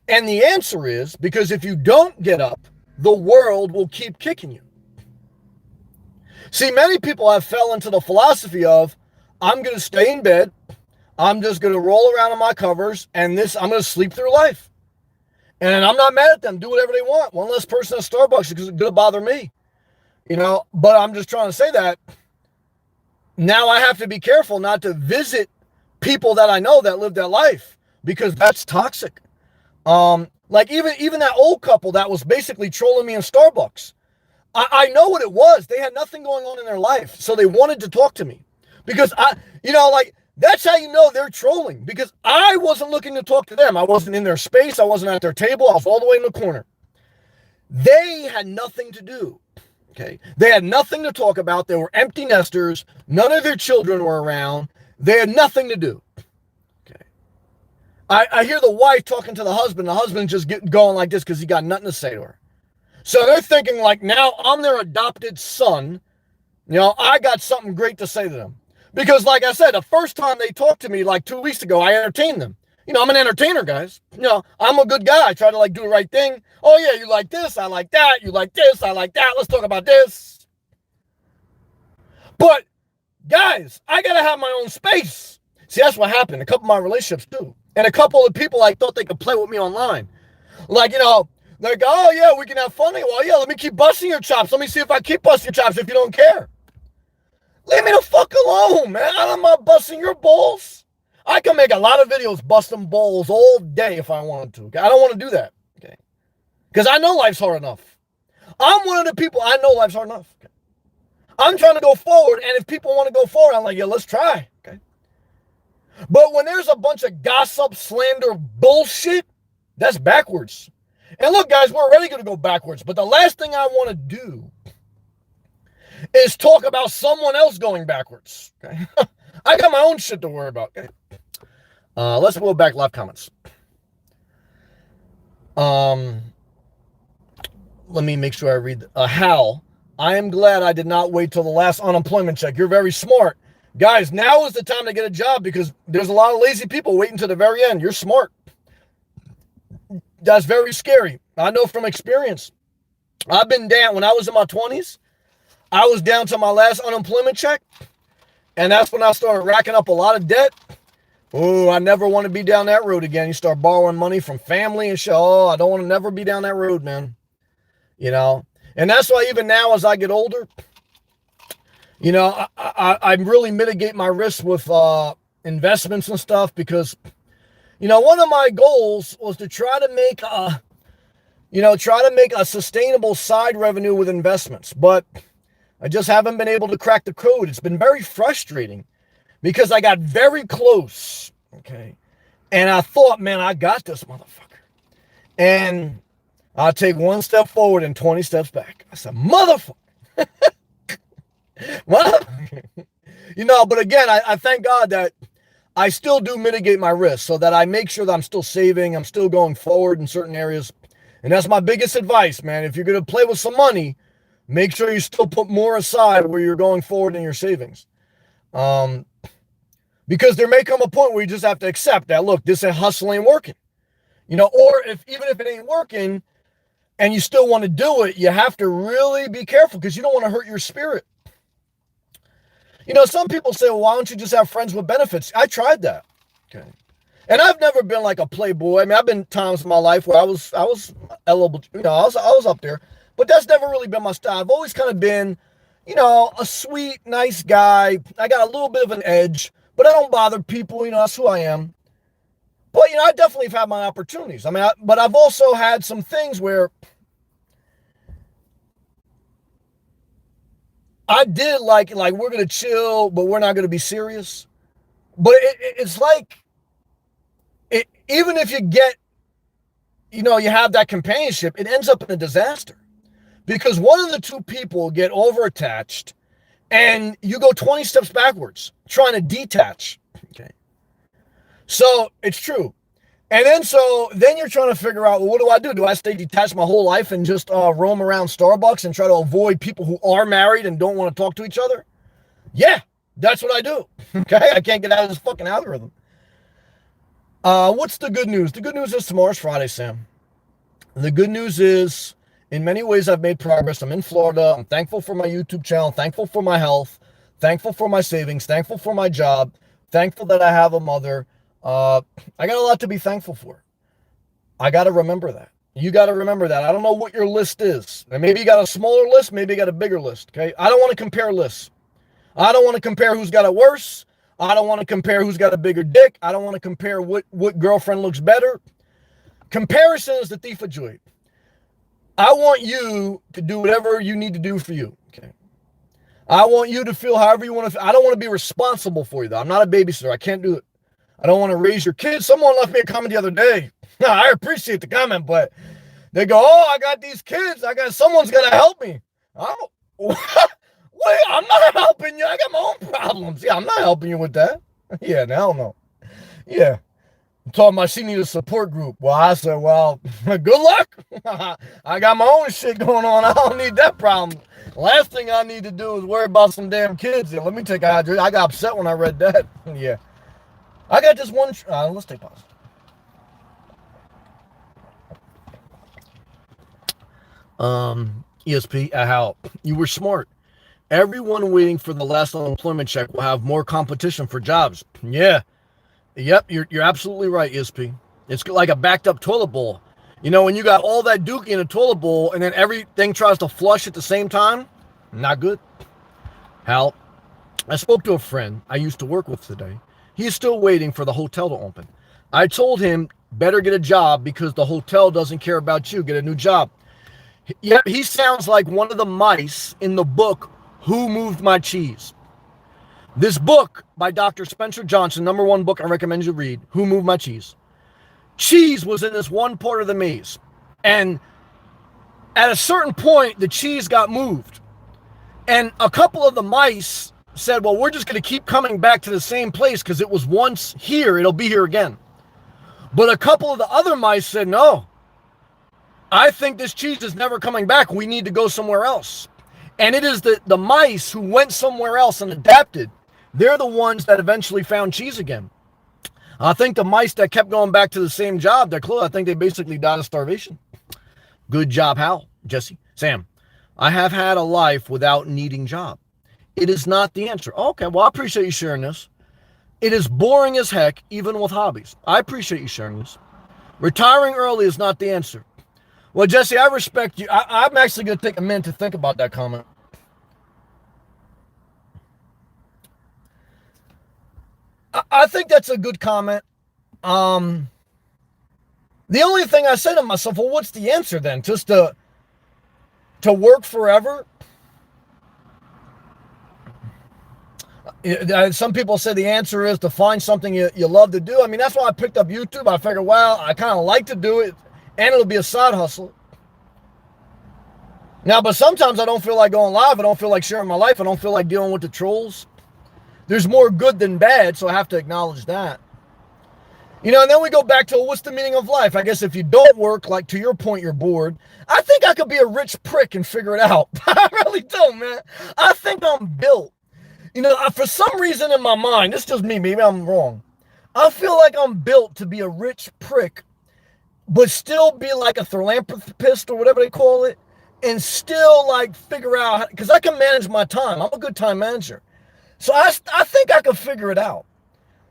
And the answer is because if you don't get up, the world will keep kicking you. See, many people have fell into the philosophy of, I'm going to stay in bed. I'm just going to roll around on my covers and I'm going to sleep through life. And I'm not mad at them. Do whatever they want. One less person at Starbucks is going to bother me. But I'm just trying to say that now I have to be careful not to visit people that I know that live that life because that's toxic. Like even that old couple that was basically trolling me in Starbucks. I know what it was. They had nothing going on in their life. So they wanted to talk to me because that's how you know they're trolling because I wasn't looking to talk to them. I wasn't in their space. I wasn't at their table. I was all the way in the corner. They had nothing to do. Okay. They had nothing to talk about. They were empty nesters. None of their children were around. They had nothing to do. Okay. I hear the wife talking to the husband. The husband just going like this because he got nothing to say to her. So they're thinking like, now I'm their adopted son. I got something great to say to them. Because like I said, the first time they talked to me like 2 weeks ago, I entertained them. I'm an entertainer, guys. I'm a good guy. I try to do the right thing. Oh yeah, you like this, I like that. You like this, I like that. Let's talk about this. But guys, I gotta have my own space. See, that's what happened. A couple of my relationships too. And a couple of people I thought they could play with me online. Like, oh yeah, we can have fun. Well, yeah, let me keep busting your chops. Let me see if I keep busting your chops if you don't care. Leave me the fuck alone, man. I'm not busting your balls. I can make a lot of videos busting balls all day if I wanted to. Okay? I don't want to do that. Okay. Because I know life's hard enough. I'm one of the people, I know life's hard enough. Okay? I'm trying to go forward, and if people want to go forward, I'm like, yeah, let's try. Okay. But when there's a bunch of gossip, slander, bullshit, that's backwards. And look, guys, we're already going to go backwards. But the last thing I want to do is talk about someone else going backwards. Okay. I got my own shit to worry about. Okay. Let's move back live comments. Let me make sure I read. Hal, I am glad I did not wait till the last unemployment check. You're very smart. Guys, now is the time to get a job because there's a lot of lazy people waiting to the very end. You're smart. That's very scary. I know from experience. I've been down when I was in my 20s. I was down to my last unemployment check. And that's when I started racking up a lot of debt. Oh, I never want to be down that road again. You start borrowing money from family and shit. Oh, I don't want to never be down that road, man. You know? And that's why even now as I get older, you know, I really mitigate my risk with investments and stuff because, you know, one of my goals was to try to make a sustainable side revenue with investments. But I just haven't been able to crack the code. It's been very frustrating because I got very close, okay? And I thought, man, I got this motherfucker. And I'll take one step forward and 20 steps back. I said, motherfucker. You know, but again, I thank God that I still do mitigate my risk so that I make sure that I'm still saving, I'm still going forward in certain areas. And that's my biggest advice, man. If you're going to play with some money, make sure you still put more aside where you're going forward in your savings. Because there may come a point where you just have to accept that, look, this hustle ain't working. You know, or even if it ain't working and you still want to do it, you have to really be careful because you don't want to hurt your spirit. You know, some people say, well, why don't you just have friends with benefits? I tried that. Okay. And I've never been like a playboy. I mean, I've been times in my life where I was eligible, you know, I was up there, but that's never really been my style. I've always kind of been, you know, a sweet, nice guy. I got a little bit of an edge, but I don't bother people. You know, that's who I am. But, you know, I definitely have had my opportunities. I mean, but I've also had some things where I did like we're going to chill, but we're not going to be serious. But it's like, even if you get, you know, you have that companionship, it ends up in a disaster. Because one of the two people get overattached and you go 20 steps backwards trying to detach. Okay. So it's true. And then you're trying to figure out, well, what do I do? Do I stay detached my whole life and just roam around Starbucks and try to avoid people who are married and don't want to talk to each other? Yeah, that's what I do. Okay. I can't get out of this fucking algorithm. What's the good news? The good news is tomorrow's Friday, Sam. The good news is, in many ways, I've made progress. I'm in Florida. I'm thankful for my YouTube channel, thankful for my health, thankful for my savings, thankful for my job, thankful that I have a mother. I got a lot to be thankful for. I got to remember that. You got to remember that. I don't know what your list is. And maybe you got a smaller list, maybe you got a bigger list, okay? I don't want to compare lists. I don't want to compare who's got it worse. I don't want to compare who's got a bigger dick. I don't want to compare what girlfriend looks better. Comparison is the thief of joy. I want you to do whatever you need to do for you, okay? I want you to feel however you want to feel. I don't want to be responsible for you, though. I'm not a babysitter. I can't do it. I don't want to raise your kids. Someone left me a comment the other day. I appreciate the comment, but they go, oh, I got these kids. Someone's got to help me. Oh, wait, I'm not helping you. I got my own problems. Yeah, I'm not helping you with that. Yeah, hell no. Yeah. I'm talking about she needs a support group. Well, I said, well, good luck. I got my own shit going on. I don't need that problem. Last thing I need to do is worry about some damn kids. Yeah, let me take a hydrate. I got upset when I read that. Yeah. I got this one. Let's take pause. ESP, how you were smart. Everyone waiting for the last unemployment check will have more competition for jobs. Yeah. Yep, you're absolutely right, ESP. It's like a backed up toilet bowl. You know, when you got all that dookie in a toilet bowl and then everything tries to flush at the same time, not good. Hal, I spoke to a friend I used to work with today. He's still waiting for the hotel to open. I told him, better get a job because the hotel doesn't care about you. Get a new job. Yeah, he sounds like one of the mice in the book, Who Moved My Cheese? This book by Dr. Spencer Johnson, #1 book I recommend you read, Who Moved My Cheese? Cheese was in this one part of the maze. And at a certain point, the cheese got moved. And a couple of the mice said, well, we're just going to keep coming back to the same place because it was once here. It'll be here again. But a couple of the other mice said, no, I think this cheese is never coming back. We need to go somewhere else. And it is the mice who went somewhere else and adapted. They're the ones that eventually found cheese again. I think the mice that kept going back to the same job, they're close. I think they basically died of starvation. Good job, Hal, Jesse, Sam. I have had a life without needing job. It is not the answer. Okay, well, I appreciate you sharing this. It is boring as heck, even with hobbies. I appreciate you sharing this. Retiring early is not the answer. Well, Jesse, I respect you. I'm actually going to take a minute to think about that comment. I think that's a good comment. The only thing I said to myself, well, what's the answer then? Just to work forever? Some people say the answer is to find something you love to do. I mean, that's why I picked up YouTube. I figured, well, I kind of like to do it, and it'll be a side hustle. Now, but sometimes I don't feel like going live. I don't feel like sharing my life. I don't feel like dealing with the trolls. There's more good than bad, so I have to acknowledge that. You know, and then we go back to, what's the meaning of life? I guess if you don't work, like to your point, you're bored. I think I could be a rich prick and figure it out. I really don't, man. I think I'm built. You know, for some reason in my mind, it's just me, maybe I'm wrong. I feel like I'm built to be a rich prick, but still be like a philanthropist or whatever they call it, and still like figure out, because I can manage my time. I'm a good time manager. So I think I can figure it out.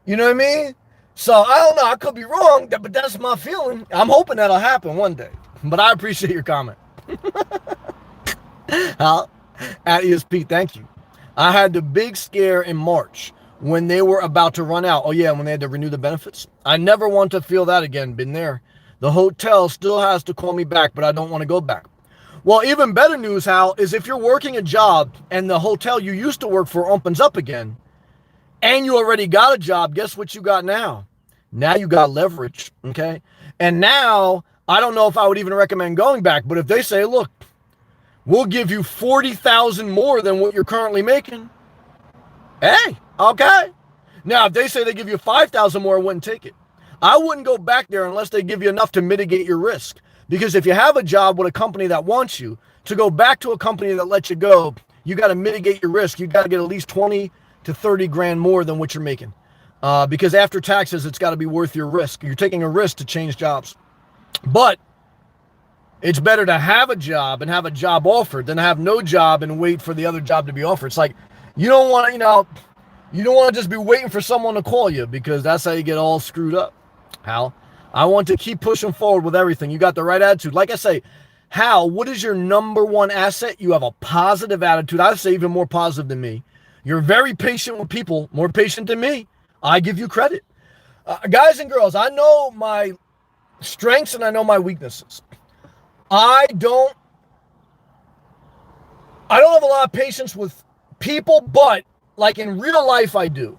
You know what I mean? So I don't know. I could be wrong, but that's my feeling. I'm hoping that'll happen one day. But I appreciate your comment. At ESP, thank you. I had the big scare in March when they were about to run out. Oh, yeah, when they had to renew the benefits. I never want to feel that again. Been there. The hotel still has to call me back, but I don't want to go back. Well, even better news, Hal, is if you're working a job and the hotel you used to work for opens up again, and you already got a job, guess what you got now? Now you got leverage, okay? And now, I don't know if I would even recommend going back, but if they say, look, we'll give you $40,000 more than what you're currently making. Hey, okay. Now, if they say they give you $5,000 more, I wouldn't take it. I wouldn't go back there unless they give you enough to mitigate your risk. Because if you have a job with a company that wants you, to go back to a company that lets you go, you got to mitigate your risk. You got to get at least 20 to 30 grand more than what you're making. Because after taxes, it's got to be worth your risk. You're taking a risk to change jobs. But it's better to have a job and have a job offered than have no job and wait for the other job to be offered. It's like, you don't want to, you don't want to just be waiting for someone to call you, because that's how you get all screwed up. Hal, I want to keep pushing forward with everything. You got the right attitude. Like I say, Hal, what is your #1 asset? You have a positive attitude. I'd say even more positive than me. You're very patient with people, more patient than me. I give you credit. Guys and girls, I know my strengths and I know my weaknesses. I don't have a lot of patience with people, but like in real life, I do.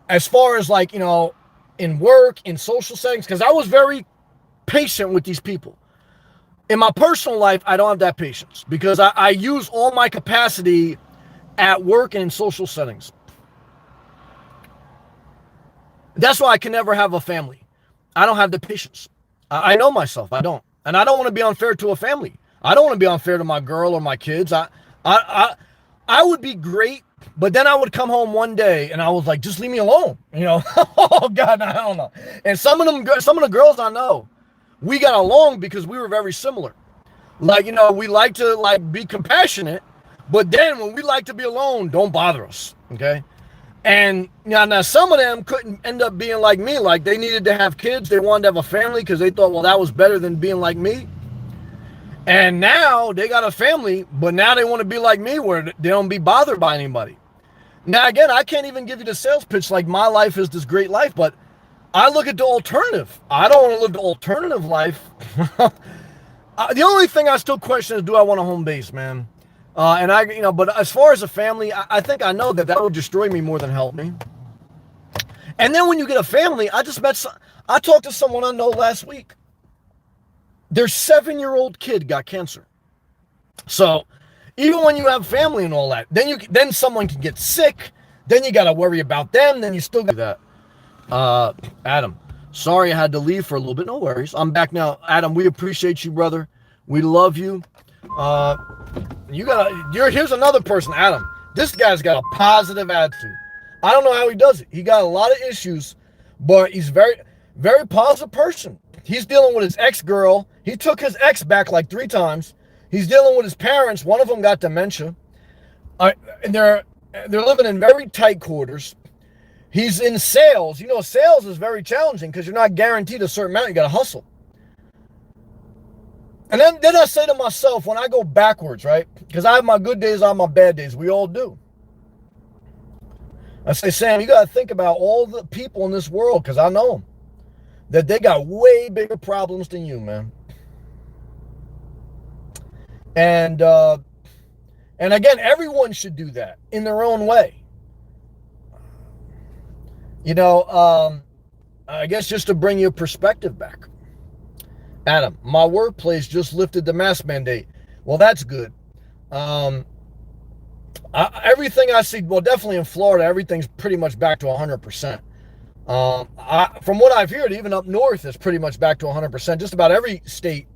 As far as like, in work, in social settings, because I was very patient with these people. In my personal life, I don't have that patience because I use all my capacity at work and in social settings. That's why I can never have a family. I don't have the patience. I know myself. I don't. And I don't want to be unfair to a family. I don't want to be unfair to my girl or my kids. I would be great, but then I would come home one day and I was like, just leave me alone. Oh God, I don't know. And some of the girls I know, we got along because we were very similar. Like, we like to be compassionate, but then when we like to be alone, don't bother us. Okay. And now some of them couldn't end up being like me. Like they needed to have kids. They wanted to have a family because they thought, well, that was better than being like me. And now they got a family, but now they want to be like me where they don't be bothered by anybody. Now, again, I can't even give you the sales pitch like my life is this great life, but I look at the alternative. I don't want to live the alternative life. The only thing I still question is, do I want a home base, man? But as far as a family, I think I know that will destroy me more than help me. And then when you get a family, I talked to someone I know last week. Their 7-year-old kid got cancer. So even when you have family and all that, then someone can get sick. Then you got to worry about them. Then you still got that. Adam, sorry I had to leave for a little bit. No worries. I'm back now. Adam, we appreciate you, brother. We love you. Here's another person, Adam. This guy's got a positive attitude. I don't know how he does it. He got a lot of issues, but he's very, very positive person. He's dealing with his ex-girl. He took his ex back like 3 times. He's dealing with his parents. One of them got dementia. And they're living in very tight quarters. He's in sales. You know, sales is very challenging because you're not guaranteed a certain amount. You got to hustle. And then I say to myself, when I go backwards, right? Because I have my good days, I have my bad days. We all do. I say, Sam, you got to think about all the people in this world, because I know them, that they got way bigger problems than you, man. And again, everyone should do that in their own way. You know, I guess just to bring your perspective back. Adam, my workplace just lifted the mask mandate. Well, that's good. Everything I see, well, definitely in Florida, everything's pretty much back to 100%. From what I've heard, even up north is pretty much back to 100%, just about every state.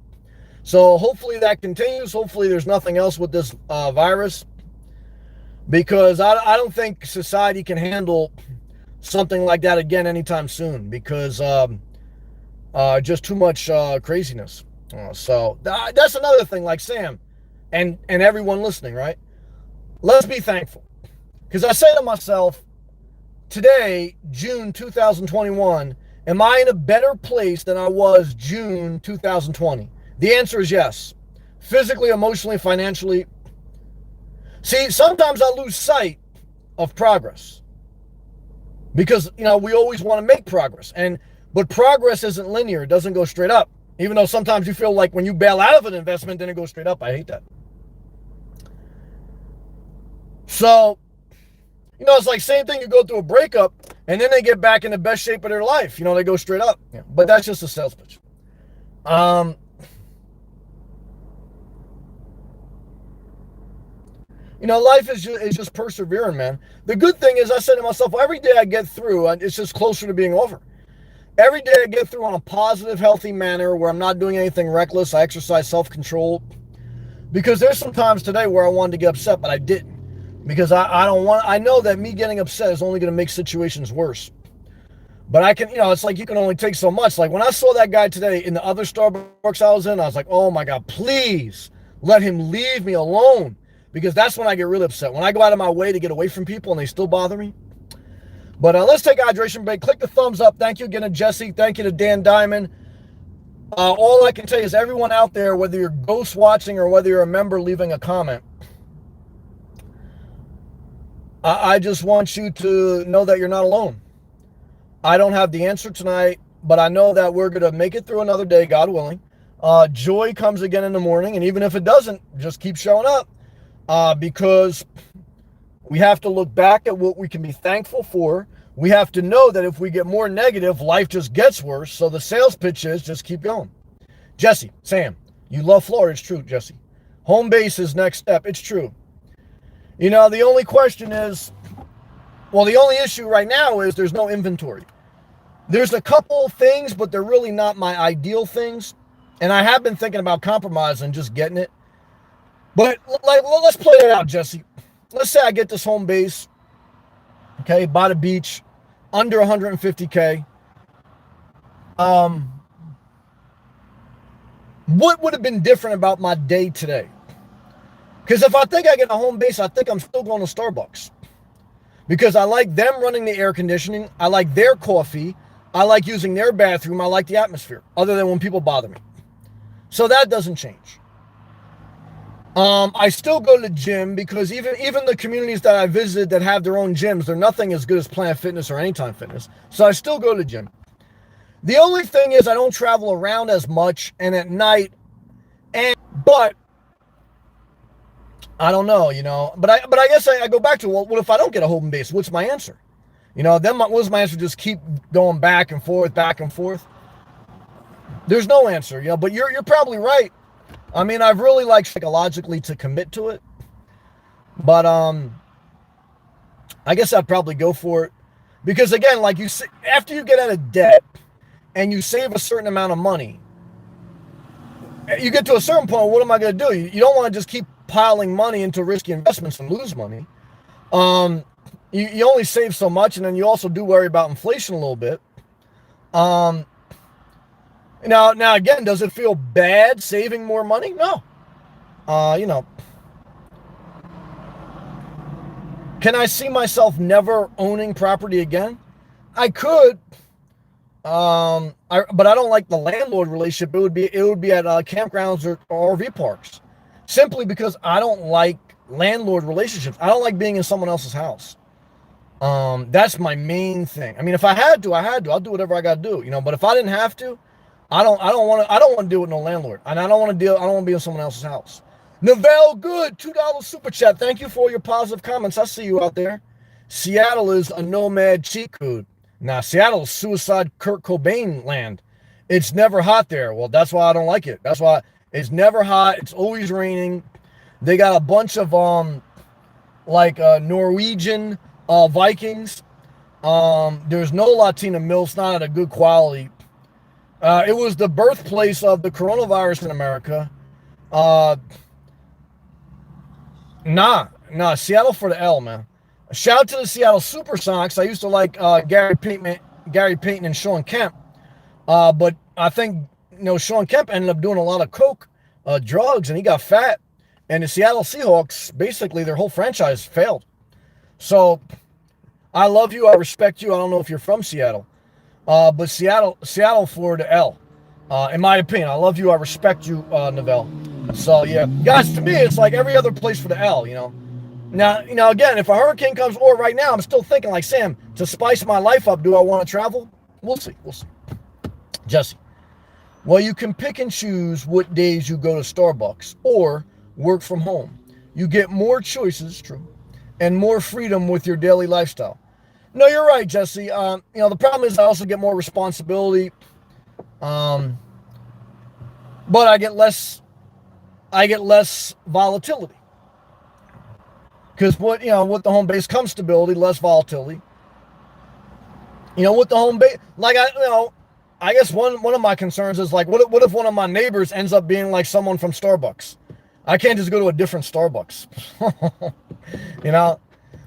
So hopefully that continues. Hopefully there's nothing else with this virus, because I don't think society can handle something like that again anytime soon, because just too much craziness. So that's another thing, like Sam and everyone listening, right? Let's be thankful. Because I say to myself, today, June 2021, am I in a better place than I was June 2020? The answer is yes. Physically, emotionally, financially. See, sometimes I lose sight of progress. Because, you know, we always want to make progress. But progress isn't linear. It doesn't go straight up. Even though sometimes you feel like when you bail out of an investment, then it goes straight up. I hate that. So, you know, it's like same thing. You go through a breakup, and then they get back in the best shape of their life. You know, they go straight up. Yeah. But that's just a sales pitch. You know, life is just persevering, man. The good thing is, I said to myself, well, every day I get through, it's just closer to being over. Every day I get through on a positive, healthy manner where I'm not doing anything reckless. I exercise self-control. Because there's some times today where I wanted to get upset, but I didn't. Because I know that me getting upset is only going to make situations worse. But I can, you know, it's like you can only take so much. Like when I saw that guy today in the other Starbucks I was in, I was like, oh my God, please let him leave me alone. Because that's when I get really upset. When I go out of my way to get away from people and they still bother me. But let's take a hydration break. Click the thumbs up. Thank you again to Jesse. Thank you to Dan Diamond. All I can tell you is everyone out there, whether you're ghost watching or whether you're a member leaving a comment, I just want you to know that you're not alone. I don't have the answer tonight, but I know that we're going to make it through another day, God willing. Joy comes again in the morning, and even if it doesn't, just keep showing up. Because we have to look back at what we can be thankful for. We have to know that if we get more negative, life just gets worse. So the sales pitch is just keep going. Jesse, Sam, you love Florida. It's true, Jesse. Home base is next step. It's true. You know, the only question is, well, the only issue right now is there's no inventory. There's a couple things, but they're really not my ideal things. And I have been thinking about compromising, just getting it. But like, well, let's play it out, Jesse. Let's say I get this home base, okay, by the beach, under 150K. What would have been different about my day today? Because if I think I get a home base, I think I'm still going to Starbucks. because I like them running the air conditioning. I like their coffee. I like using their bathroom. I like the atmosphere, other than when people bother me. So that doesn't change. I still go to the gym because even the communities that I visited that have their own gyms, they're nothing as good as Planet Fitness or Anytime Fitness. So I still go to the gym. The only thing is I don't travel around as much and at night, but I don't know, But I guess I go back to, well, what if I don't get a home base? What's my answer? Then what's my answer? Just keep going back and forth, back and forth. There's no answer, But you're probably right. I mean, I've really psychologically to commit to it, but I guess I'd probably go for it because again, like you say, after you get out of debt and you save a certain amount of money, you get to a certain point. What am I going to do? You don't want to just keep piling money into risky investments and lose money. You only save so much, and then you also do worry about inflation a little bit. Now again, does it feel bad saving more money? No. Can I see myself never owning property again? I could. But I don't like the landlord relationship. It would be at campgrounds or RV parks, simply because I don't like landlord relationships. I don't like being in someone else's house. That's my main thing. I mean, if I had to, I'll do whatever I got to do, But if I didn't have to, I don't want to deal with no landlord, and I don't want to be in someone else's house. Novell Good, $2 super chat. Thank you for all your positive comments. I see you out there. Seattle is a nomad cheat code. Now, Seattle is suicide Kurt Cobain land. It's never hot there. Well, that's why I don't like it. That's why it's never hot. It's always raining. They got a bunch of Norwegian Vikings. There's no Latina milfs, not at a good quality. It was the birthplace of the coronavirus in America. Seattle for the L, man. Shout out to the Seattle Supersonics. I used to like Gary Payton and Sean Kemp. But I think, Sean Kemp ended up doing a lot of coke, drugs, and he got fat. And the Seattle Seahawks, basically their whole franchise failed. So I love you. I respect you. I don't know if you're from Seattle. But Seattle for the L. In my opinion, I love you. I respect you, Novell. So yeah, guys, to me, it's like every other place for the L. Now, again, if a hurricane comes, or right now, I'm still thinking like Sam to spice my life up. Do I want to travel? We'll see. Jesse, well, you can pick and choose what days you go to Starbucks or work from home. You get more choices, true, and more freedom with your daily lifestyle. No, you're right, Jesse. The problem is I also get more responsibility. But I get less volatility. Because with the home base comes stability, less volatility. With the home base, I guess one of my concerns is what if one of my neighbors ends up being like someone from Starbucks? I can't just go to a different Starbucks.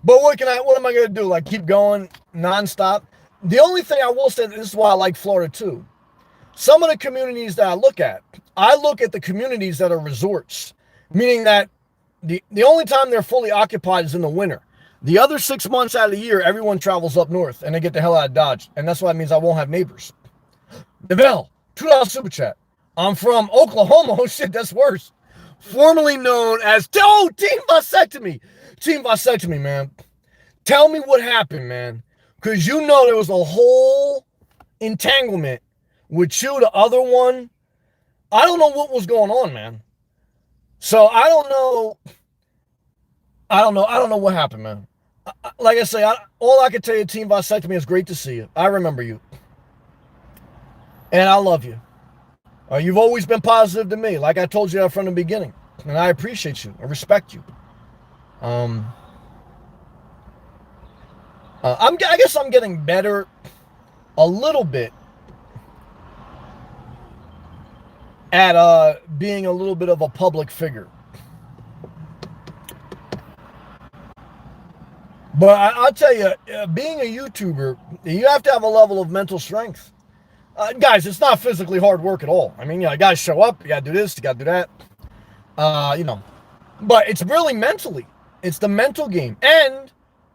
But what am I going to do? Keep going nonstop? The only thing I will say, this is why I like Florida too. Some of the communities that I look at the communities that are resorts, meaning that the only time they're fully occupied is in the winter. The other 6 months out of the year, everyone travels up north and they get the hell out of Dodge. And that's why it means I won't have neighbors. Deville, $2 super chat. I'm from Oklahoma. Oh shit, that's worse. Formerly known as Team Vasectomy. Team Vasectomy, man. Tell me what happened, man. Because there was a whole entanglement with you, the other one. I don't know what was going on, man. So I don't know what happened, man. Like I say, all I can tell you, Team Vasectomy, is great to see you. I remember you. And I love you. You've always been positive to me, like I told you from the beginning. And I appreciate you. I respect you. I guess I'm getting better a little bit at being a little bit of a public figure. But I'll tell you, being a YouTuber, you have to have a level of mental strength. Guys, it's not physically hard work at all. I mean, guys show up, you gotta do this, you gotta do that. But it's really mentally. It's the mental game. And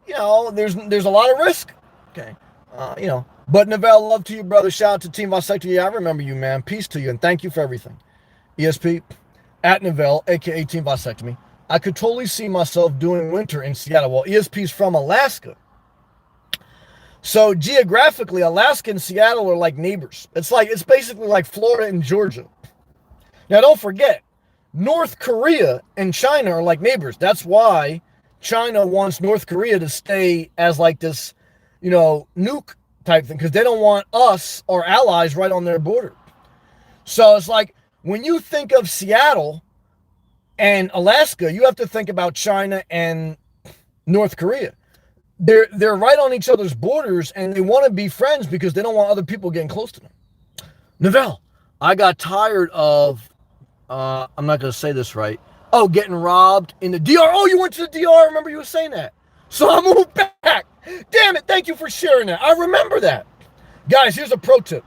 there's a lot of risk. Okay. But Neville, love to you, brother. Shout out to Team Vasectomy. Yeah, I remember you, man. Peace to you, and thank you for everything. ESP, at Neville, aka Team Vasectomy. I could totally see myself doing winter in Seattle. Well, ESP's from Alaska. So geographically, Alaska and Seattle are like neighbors. It's basically like Florida and Georgia. Now, don't forget, North Korea and China are like neighbors. That's why China wants North Korea to stay as like this, nuke type thing, because they don't want us, our allies, right on their border. So it's like when you think of Seattle and Alaska, you have to think about China and North Korea. They're right on each other's borders, and they want to be friends because they don't want other people getting close to them. Neville, I got tired of, I'm not going to say this right. Oh, getting robbed in the DR. Oh, you went to the DR. I remember you were saying that. So I moved back. Damn it. Thank you for sharing that. I remember that. Guys, here's a pro tip.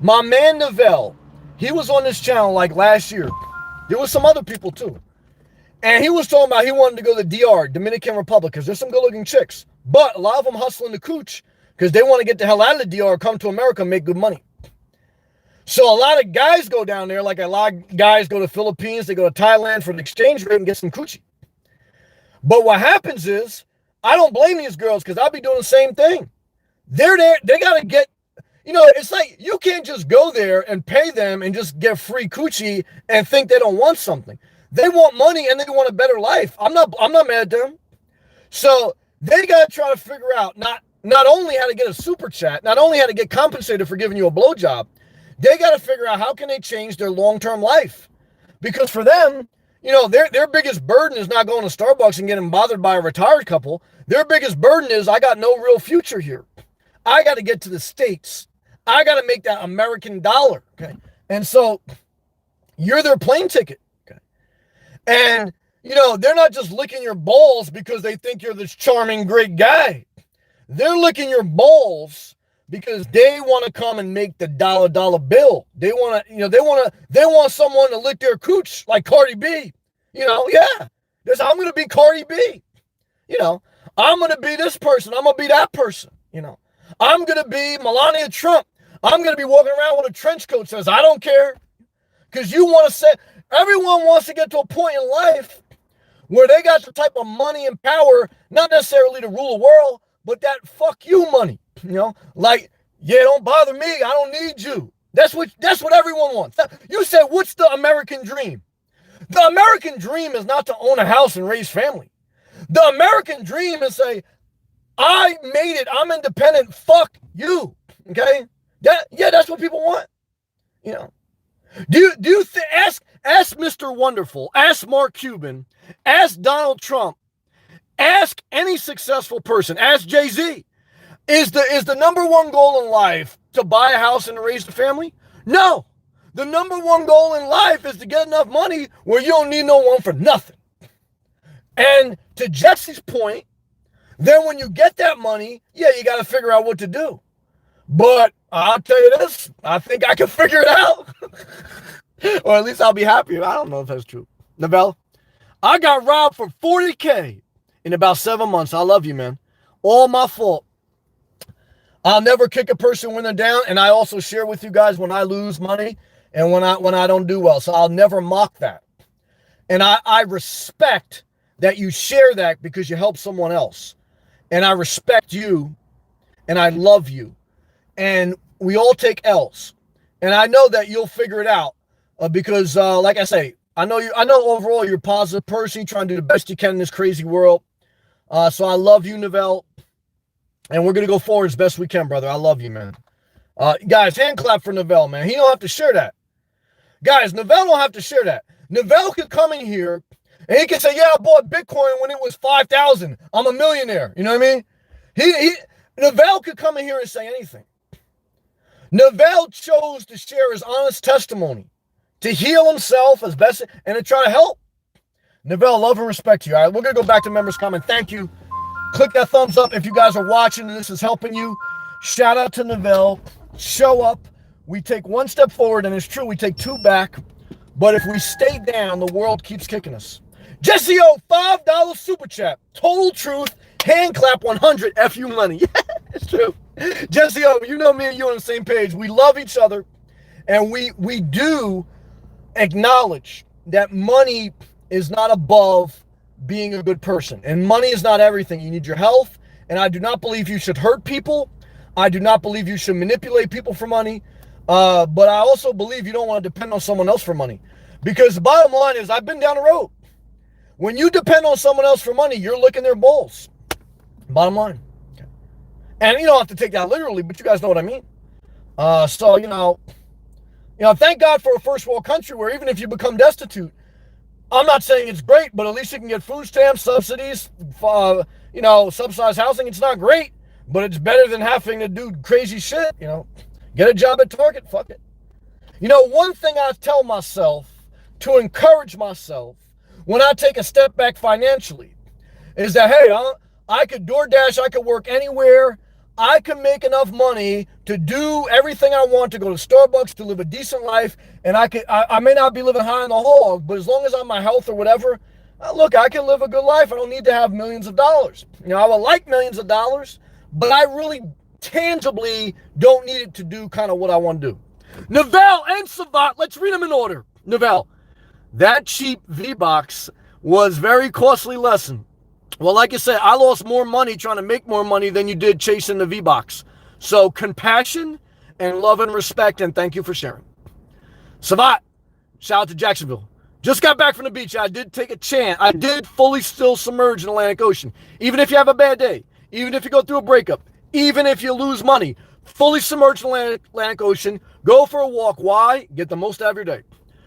My man Neville, he was on this channel like last year. There was some other people too. And he was talking about he wanted to go to the DR, Dominican Republic, because there's some good-looking chicks. But a lot of them hustling the cooch because they want to get the hell out of the DR, come to America, and make good money. So a lot of guys go down there, like a lot of guys go to Philippines, they go to Thailand for the exchange rate and get some coochie. But what happens is, I don't blame these girls because I'll be doing the same thing. They're there, they got to get, it's like you can't just go there and pay them and just get free coochie and think they don't want something. They want money and they want a better life. I'm not mad at them. So they got to try to figure out not only how to get a super chat, not only how to get compensated for giving you a blowjob, they got to figure out how can they change their long-term life. Because for them, their biggest burden is not going to Starbucks and getting bothered by a retired couple. Their biggest burden is, I got no real future here. I got to get to the States. I got to make that American dollar. Okay. And so you're their plane ticket. Okay. And, they're not just licking your balls because they think you're this charming, great guy. They're licking your balls because they want to come and make the dollar bill. They want to, they want someone to lick their cooch like Cardi B. I'm going to be Cardi B. I'm going to be this person. I'm going to be that person. I'm going to be Melania Trump. I'm going to be walking around with a trench coat that says, I don't care. Because everyone wants to get to a point in life where they got the type of money and power, not necessarily to rule the world, but that fuck you money. Don't bother me. I don't need you. That's what everyone wants. You said, what's the American dream? The American dream is not to own a house and raise family. The American dream is say, I made it. I'm independent. Fuck you. Okay? That's what people want. Ask Mr. Wonderful, ask Mark Cuban, ask Donald Trump, ask any successful person, ask Jay-Z. Is the number one goal in life to buy a house and raise a family? No. The number one goal in life is to get enough money where you don't need no one for nothing. And to Jesse's point, then when you get that money, you got to figure out what to do. But I'll tell you this, I think I can figure it out. Or at least I'll be happy. I don't know if that's true. Neville, I got robbed for $40K in about 7 months. I love you, man. All my fault. I'll never kick a person when they're down, and I also share with you guys when I lose money and when I don't do well. So I'll never mock that. And I respect that you share that because you help someone else. And I respect you, and I love you. And we all take L's. And I know that you'll figure it out because, like I say, I know overall you're a positive person. You're trying to do the best you can in this crazy world. So I love you, Neville. And we're going to go forward as best we can, brother. I love you, man. Guys, hand clap for Neville, man. He don't have to share that. Guys, Neville don't have to share that. Neville could come in here and he can say, yeah, I bought Bitcoin when it was 5,000. I'm a millionaire. You know what I mean? Neville could come in here and say anything. Neville chose to share his honest testimony, to heal himself as best, and to try to help. Neville, love and respect you. All right, we're going to go back to members' comment. Thank you. Click that thumbs up if you guys are watching and this is helping you. Shout out to Neville. Show up. We take one step forward, and it's true, we take two back. But if we stay down, the world keeps kicking us. Jesse O, $5 super chat. Total truth. Hand clap 100, F you money. It's true. Jesse, you know me and you on the same page. We love each other, and we do acknowledge that money is not above being a good person. And money is not everything. You need your health, and I do not believe you should hurt people. I do not believe you should manipulate people for money. But I also believe you don't want to depend on someone else for money. Because the bottom line is, I've been down the road. When you depend on someone else for money, you're licking their balls. Bottom line. Okay. And you don't have to take that literally, but you guys know what I mean. So, thank God for a first world country where even if you become destitute, I'm not saying it's great, but at least you can get food stamps, subsidies, subsidized housing. It's not great, but it's better than having to do crazy shit, Get a job at Target, fuck it. One thing I tell myself to encourage myself when I take a step back financially is that, hey, I could DoorDash, I could work anywhere, I can make enough money to do everything I want, to go to Starbucks, to live a decent life, and I may not be living high in the hog, but as long as I'm my health or whatever, look, I can live a good life. I don't need to have millions of dollars. I would like millions of dollars, but I really tangibly don't need it to do kind of what I want to do. Novell and Savat, let's read them in order. Novell, that cheap V-Box was very costly lesson. Well, like I said, I lost more money trying to make more money than you did chasing the V-Box. So compassion and love and respect, and thank you for sharing. Savat, shout out to Jacksonville. Just got back from the beach. I did take a chance. I did fully still submerge in the Atlantic Ocean. Even if you have a bad day, even if you go through a breakup, even if you lose money, fully submerged in the Atlantic Ocean, go for a walk. Why? Get the most out of your day.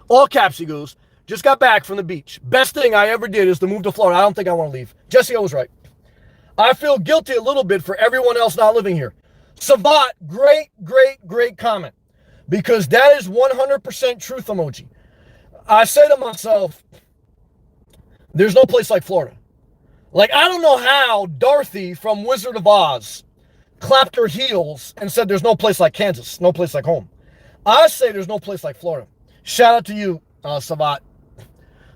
All caps, he goes. Just got back from the beach. Best thing I ever did is to move to Florida. I don't think I want to leave. Jesse O was right. I feel guilty a little bit for everyone else not living here. Savat, great comment. Because that is 100% truth emoji. I say to myself, there's no place like Florida. Like, I don't know how Dorothy from Wizard of Oz clapped her heels and said there's no place like Kansas, no place like home. I say there's no place like Florida. Shout out to you, Savat.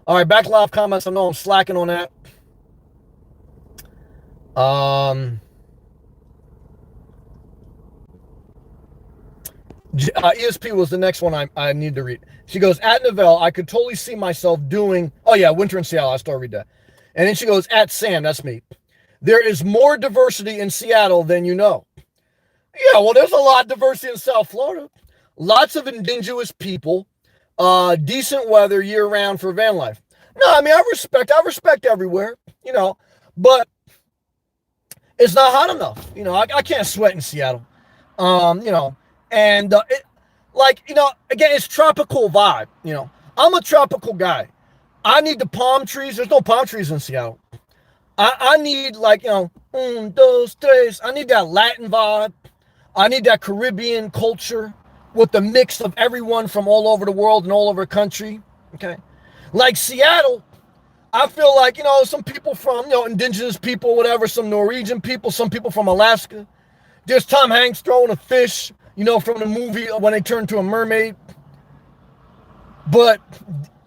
All right, back live comments. I know I'm slacking on that. ESP was the next one I need to read. She goes, at Novell, I could totally see myself doing, Winter in Seattle. I still read that. And then she goes, at Sam, that's me. There is more diversity in Seattle than you know. Yeah, well, there's a lot of diversity in South Florida. Lots of indigenous people, decent weather year-round for van life. No, I mean, I respect everywhere, but it's not hot enough. I can't sweat in Seattle, and again, it's tropical vibe. I'm a tropical guy. I need the palm trees. There's no palm trees in Seattle. I need dos, tres. I need that Latin vibe. I need that Caribbean culture with the mix of everyone from all over the world and all over the country. Okay. Like Seattle, I feel like, some people from, indigenous people, whatever, some Norwegian people, some people from Alaska. There's Tom Hanks throwing a fish, from the movie when they turn to a mermaid. But,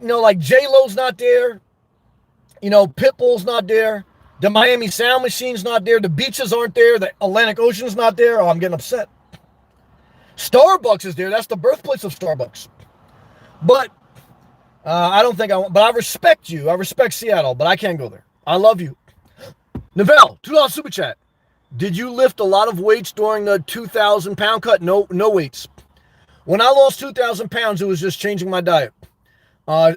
like J-Lo's not there. Pitbull's not there. The Miami Sound Machine's not there. The beaches aren't there. The Atlantic Ocean's not there. Oh, I'm getting upset. Starbucks is there. That's the birthplace of Starbucks. But I don't think I want. But I respect you. I respect Seattle, but I can't go there. I love you. Novell, $2 super chat. Did you lift a lot of weights during the 2,000 pound cut? No weights. When I lost 2,000 pounds, it was just changing my diet. At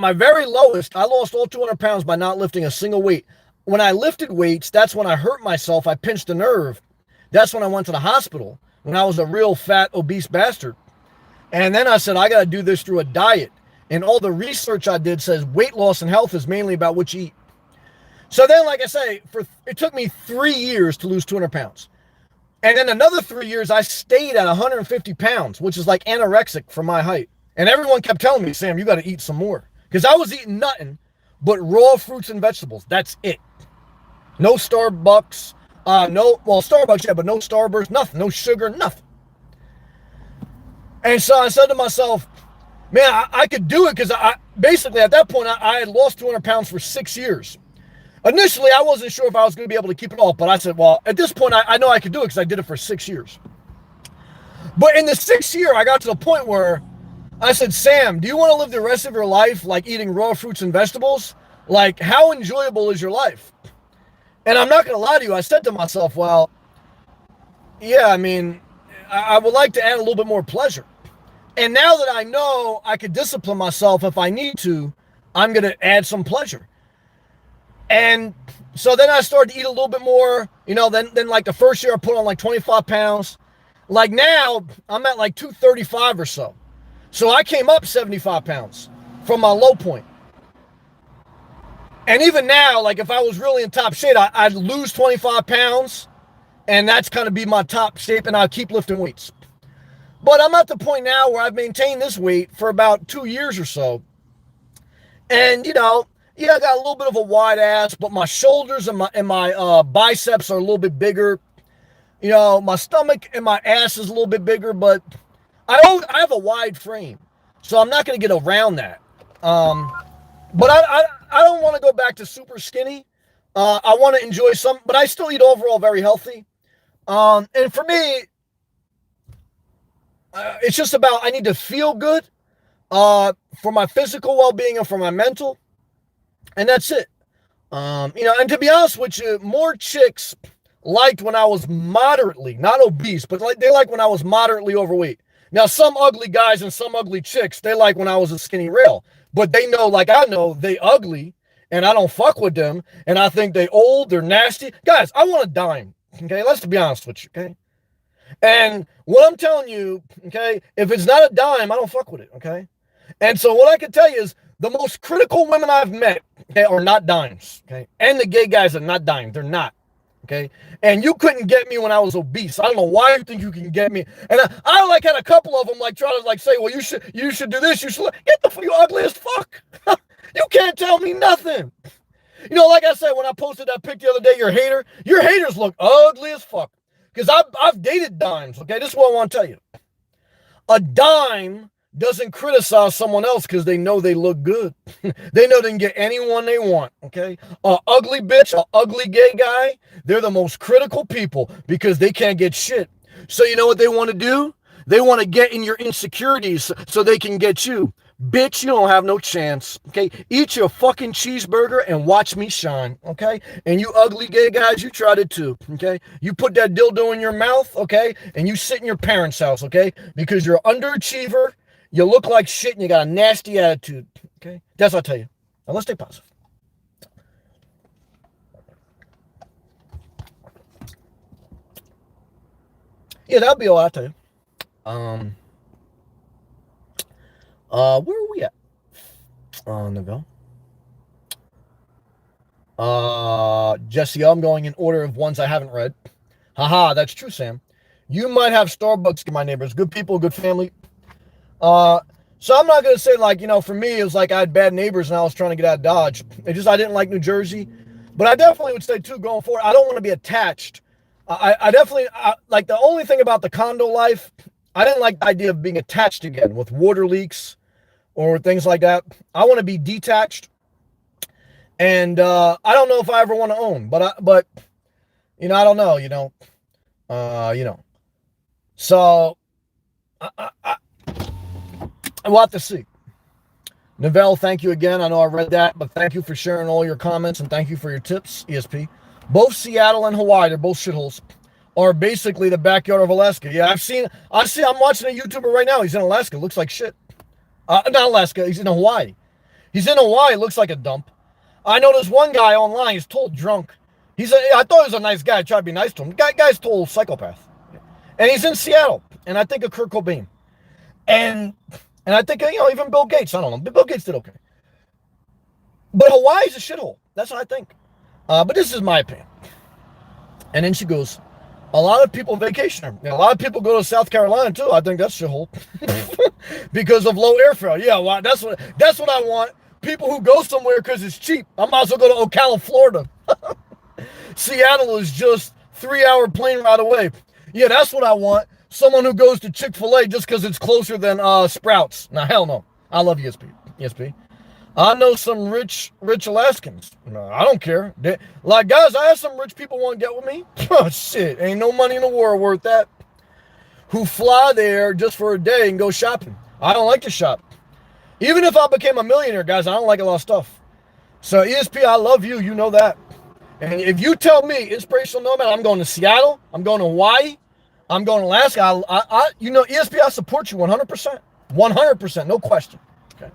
my very lowest, I lost all 200 pounds by not lifting a single weight. When I lifted weights, that's when I hurt myself. I pinched a nerve. That's when I went to the hospital, when I was a real fat, obese bastard. And then I said, I got to do this through a diet. And all the research I did says weight loss and health is mainly about what you eat. So then, like I say, it took me 3 years to lose 200 pounds. And then another 3 years, I stayed at 150 pounds, which is like anorexic for my height. And everyone kept telling me, Sam, you got to eat some more. Because I was eating nothing but raw fruits and vegetables. That's it. No Starbucks. Starbucks, yeah, but no Starburst, nothing. No sugar, nothing. And so I said to myself, man, I could do it because I basically at that point, I had lost 200 pounds for 6 years. Initially, I wasn't sure if I was going to be able to keep it off, but I said, well, at this point, I know I could do it because I did it for 6 years. But in the 6th year, I got to the point where I said, Sam, do you want to live the rest of your life like eating raw fruits and vegetables? Like, how enjoyable is your life? And I'm not going to lie to you. I said to myself, well, yeah, I mean, I would like to add a little bit more pleasure. And now that I know I could discipline myself if I need to, I'm going to add some pleasure. And so then I started to eat a little bit more, then like the first year I put on like 25 pounds. Like now I'm at like 235 or so. So I came up 75 pounds from my low point. And even now, like if I was really in top shape, I'd lose 25 pounds and that's kind of be my top shape and I'll keep lifting weights. But I'm at the point now where I've maintained this weight for about 2 years or so. And, I got a little bit of a wide ass, but my shoulders and my biceps are a little bit bigger. My stomach and my ass is a little bit bigger, but I have a wide frame, so I'm not going to get around that. But I don't want to go back to super skinny. I want to enjoy some, but I still eat overall very healthy. And for me, it's just about I need to feel good for my physical well-being and for my mental. And that's it. And to be honest with you, more chicks liked when I was moderately, not obese, but they like when I was moderately overweight. Now, some ugly guys and some ugly chicks, they like when I was a skinny rail. But they know, like I know, they ugly, and I don't fuck with them, and I think they old, they're nasty. Guys, I want a dime, okay? Let's be honest with you, okay? And what I'm telling you, okay, if it's not a dime, I don't fuck with it, okay? And so what I can tell you is the most critical women I've met, okay, are not dimes, okay? And the gay guys are not dimes. They're not, okay? And you couldn't get me when I was obese. I don't know why you think you can get me. And I like had a couple of them like try to like say, well, you should do this. You should get the fuck, you ugly as fuck. You can't tell me nothing. Like I said, when I posted that pic the other day, your haters look ugly as fuck. Because I've dated dimes, okay? This is what I want to tell you. A dime doesn't criticize someone else because they know they look good. They know they can get anyone they want, okay? A ugly bitch, a ugly gay guy, they're the most critical people because they can't get shit. So you know what they want to do? They want to get in your insecurities so they can get you. Bitch, you don't have no chance, okay? Eat your fucking cheeseburger and watch me shine, okay? And you ugly gay guys, you tried it too, okay? You put that dildo in your mouth, okay? And you sit in your parents' house, okay? Because you're an underachiever. You look like shit and you got a nasty attitude. Okay? That's what I'll tell you. Now let's stay positive. Yeah, that'll be all I'll tell you. Where are we at? Neville. Jesse, I'm going in order of ones I haven't read. Haha, that's true, Sam. You might have Starbucks in my neighbors. Good people, good family. So I'm not going to say like, for me, it was like I had bad neighbors and I was trying to get out of Dodge. It just, I didn't like New Jersey, but I definitely would say too, going forward, I don't want to be attached. I definitely, like the only thing about the condo life, I didn't like the idea of being attached again with water leaks or things like that. I want to be detached. And, I don't know if I ever want to own, but I don't know, so we'll have to see. Novell, thank you again. I know I read that, but thank you for sharing all your comments and thank you for your tips, ESP. Both Seattle and Hawaii, they're both shitholes, are basically the backyard of Alaska. Yeah, I'm watching a YouTuber right now. He's in Alaska. Looks like shit. Not Alaska. He's in Hawaii. He's in Hawaii. Looks like a dump. I know this one guy online. He's total drunk. I thought he was a nice guy. I tried to be nice to him. Guy's total psychopath. And he's in Seattle. And I think of Kurt Cobain. And I think, even Bill Gates, I don't know. But Bill Gates did okay. But Hawaii's a shithole. That's what I think. But this is my opinion. And then she goes, a lot of people vacation there. A lot of people go to South Carolina too. I think that's shithole. Because of low airfare. Yeah, well, that's what I want. People who go somewhere because it's cheap. I might as well go to Ocala, Florida. Seattle is just 3-hour plane ride away. Yeah, that's what I want. Someone who goes to Chick-fil-A just because it's closer than Sprouts. Now, hell no. I love ESP. I know some rich Alaskans. No, I don't care. Like, guys, I have some rich people want to get with me. Oh, shit. Ain't no money in the world worth that. Who fly there just for a day and go shopping. I don't like to shop. Even if I became a millionaire, guys, I don't like a lot of stuff. So, ESP, I love you. You know that. And if you tell me, Inspirational Nomad, I'm going to Seattle, I'm going to Hawaii, I'm going to Alaska, ESP, I support you 100%. 100%, no question. Okay.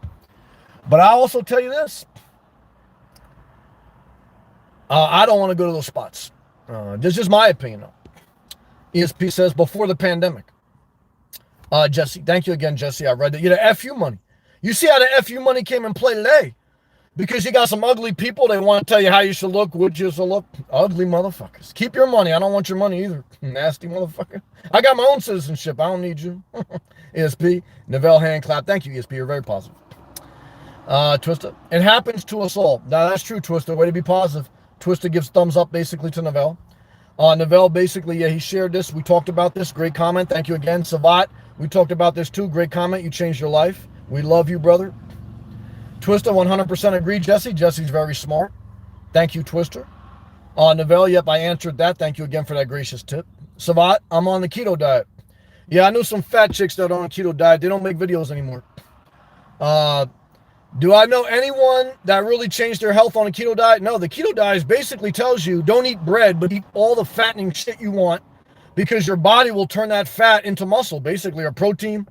But I also tell you this. I don't want to go to those spots. This is just my opinion, though. ESP says before the pandemic. Jesse, thank you again, Jesse. I read that. The FU money. You see how the FU money came in play today? Because you got some ugly people. They want to tell you how you should look, what you should look. Ugly motherfuckers. Keep your money. I don't want your money either. Nasty motherfucker. I got my own citizenship. I don't need you. ESP. Neville hand clap. Thank you, ESP. You're very positive. Twister. It happens to us all. Now, that's true, Twister. Way to be positive. Twister gives thumbs up basically to Neville. Neville basically, yeah, he shared this. We talked about this. Great comment. Thank you again. Savat, we talked about this too. Great comment. You changed your life. We love you, brother. Twister, 100% agree, Jesse. Jesse's very smart. Thank you, Twister. Neville, yep, I answered that. Thank you again for that gracious tip. Savat, I'm on the keto diet. Yeah, I knew some fat chicks that are on a keto diet. They don't make videos anymore. Do I know anyone that really changed their health on a keto diet? No, the keto diet basically tells you don't eat bread, but eat all the fattening shit you want because your body will turn that fat into muscle, basically, or protein.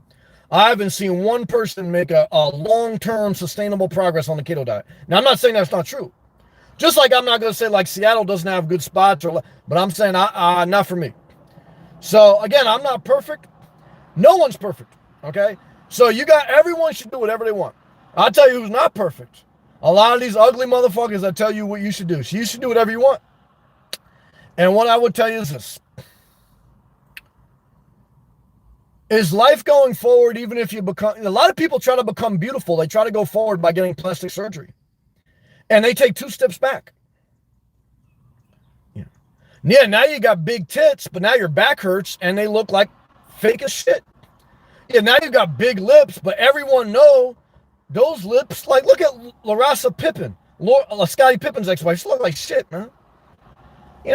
I haven't seen one person make a long-term sustainable progress on the keto diet. Now, I'm not saying that's not true. Just like I'm not going to say like Seattle doesn't have good spots, but I'm saying not for me. So, again, I'm not perfect. No one's perfect, okay? So everyone should do whatever they want. I'll tell you who's not perfect. A lot of these ugly motherfuckers that tell you what you should do. So you should do whatever you want. And what I would tell you is this. Is life going forward even if you become... A lot of people try to become beautiful. They try to go forward by getting plastic surgery. And they take 2 steps back. Yeah, now you got big tits, but now your back hurts and they look like fake as shit. Yeah, now you got big lips, but everyone know those lips, like, look at Larissa Pippen, Scottie Pippen's ex-wife. She look like shit, man.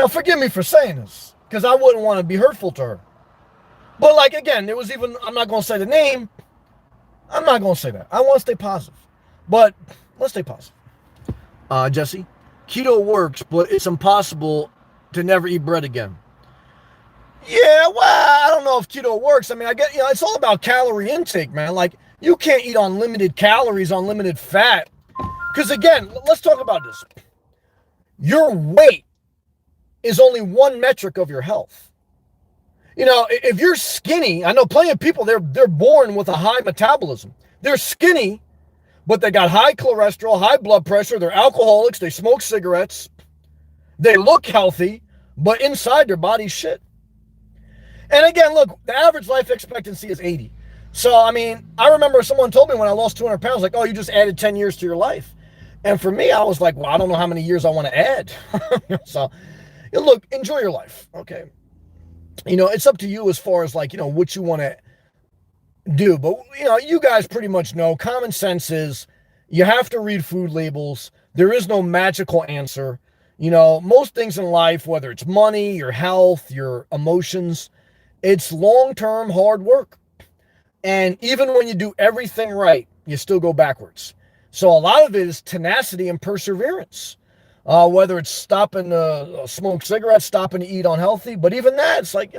Forgive me for saying this, because I wouldn't want to be hurtful to her. But, like, again, there was even, I'm not going to say the name. I'm not going to say that. I want to stay positive. But let's stay positive. Jesse, keto works, but it's impossible to never eat bread again. Yeah, well, I don't know if keto works. I mean, I get, it's all about calorie intake, man. Like, you can't eat unlimited calories, unlimited fat. Because, again, let's talk about this. Your weight is only one metric of your health. If you're skinny, I know plenty of people, they're born with a high metabolism. They're skinny, but they got high cholesterol, high blood pressure. They're alcoholics. They smoke cigarettes. They look healthy, but inside their body's shit. And again, look, the average life expectancy is 80. So, I mean, I remember someone told me when I lost 200 pounds, like, oh, you just added 10 years to your life. And for me, I was like, well, I don't know how many years I want to add. So, look, enjoy your life, okay? It's up to you as far as, like, what you want to do. But, you guys pretty much know common sense is you have to read food labels. There is no magical answer. Most things in life, whether it's money, your health, your emotions, it's long-term hard work. And even when you do everything right, you still go backwards. So a lot of it is tenacity and perseverance. Whether it's stopping to smoke cigarettes, stopping to eat unhealthy. But even that, it's like,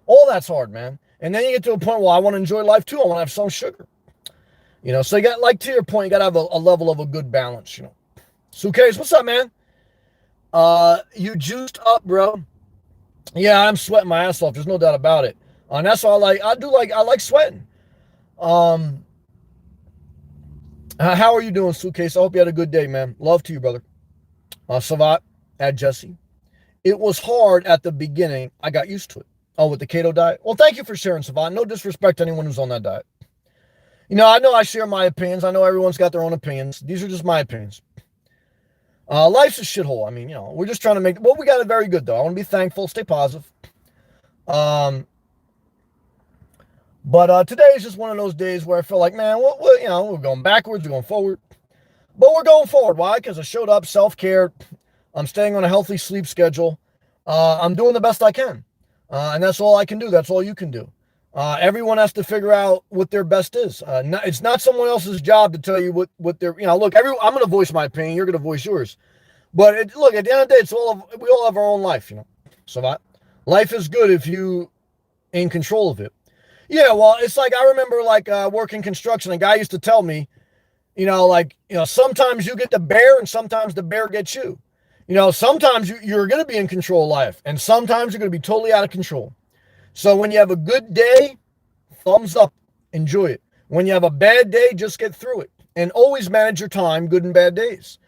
all that's hard, man. And then you get to a point, well, I want to enjoy life too. I want to have some sugar. So you got, like, to your point, you got to have a level of a good balance, Suitcase, what's up, man? You juiced up, bro. Yeah, I'm sweating my ass off. There's no doubt about it. And that's all I like sweating. How are you doing, Suitcase? I hope you had a good day, man. Love to you, brother. Savat, add Jesse. It was hard at the beginning. I got used to it. Oh, with the keto diet? Well, thank you for sharing, Savat. No disrespect to anyone who's on that diet. I know I share my opinions. I know everyone's got their own opinions. These are just my opinions. Life's a shithole. I mean, we're just trying to make, well, we got it very good, though. I want to be thankful, stay positive. But today is just one of those days where I feel like, man, we're going backwards, we're going forward. But we're going forward. Why? Because I showed up, self-care. I'm staying on a healthy sleep schedule. I'm doing the best I can. And that's all I can do. That's all you can do. Everyone has to figure out what their best is. It's not someone else's job to tell you what their, look, I'm going to voice my opinion. You're going to voice yours. But look, at the end of the day, we all have our own life, So life is good if you in control of it. Yeah, well, it's like I remember working construction. A guy used to tell me, sometimes you get the bear and sometimes the bear gets you. Sometimes you're going to be in control of life and sometimes you're going to be totally out of control. So when you have a good day, thumbs up, enjoy it. When you have a bad day, just get through it and always manage your time, good and bad days.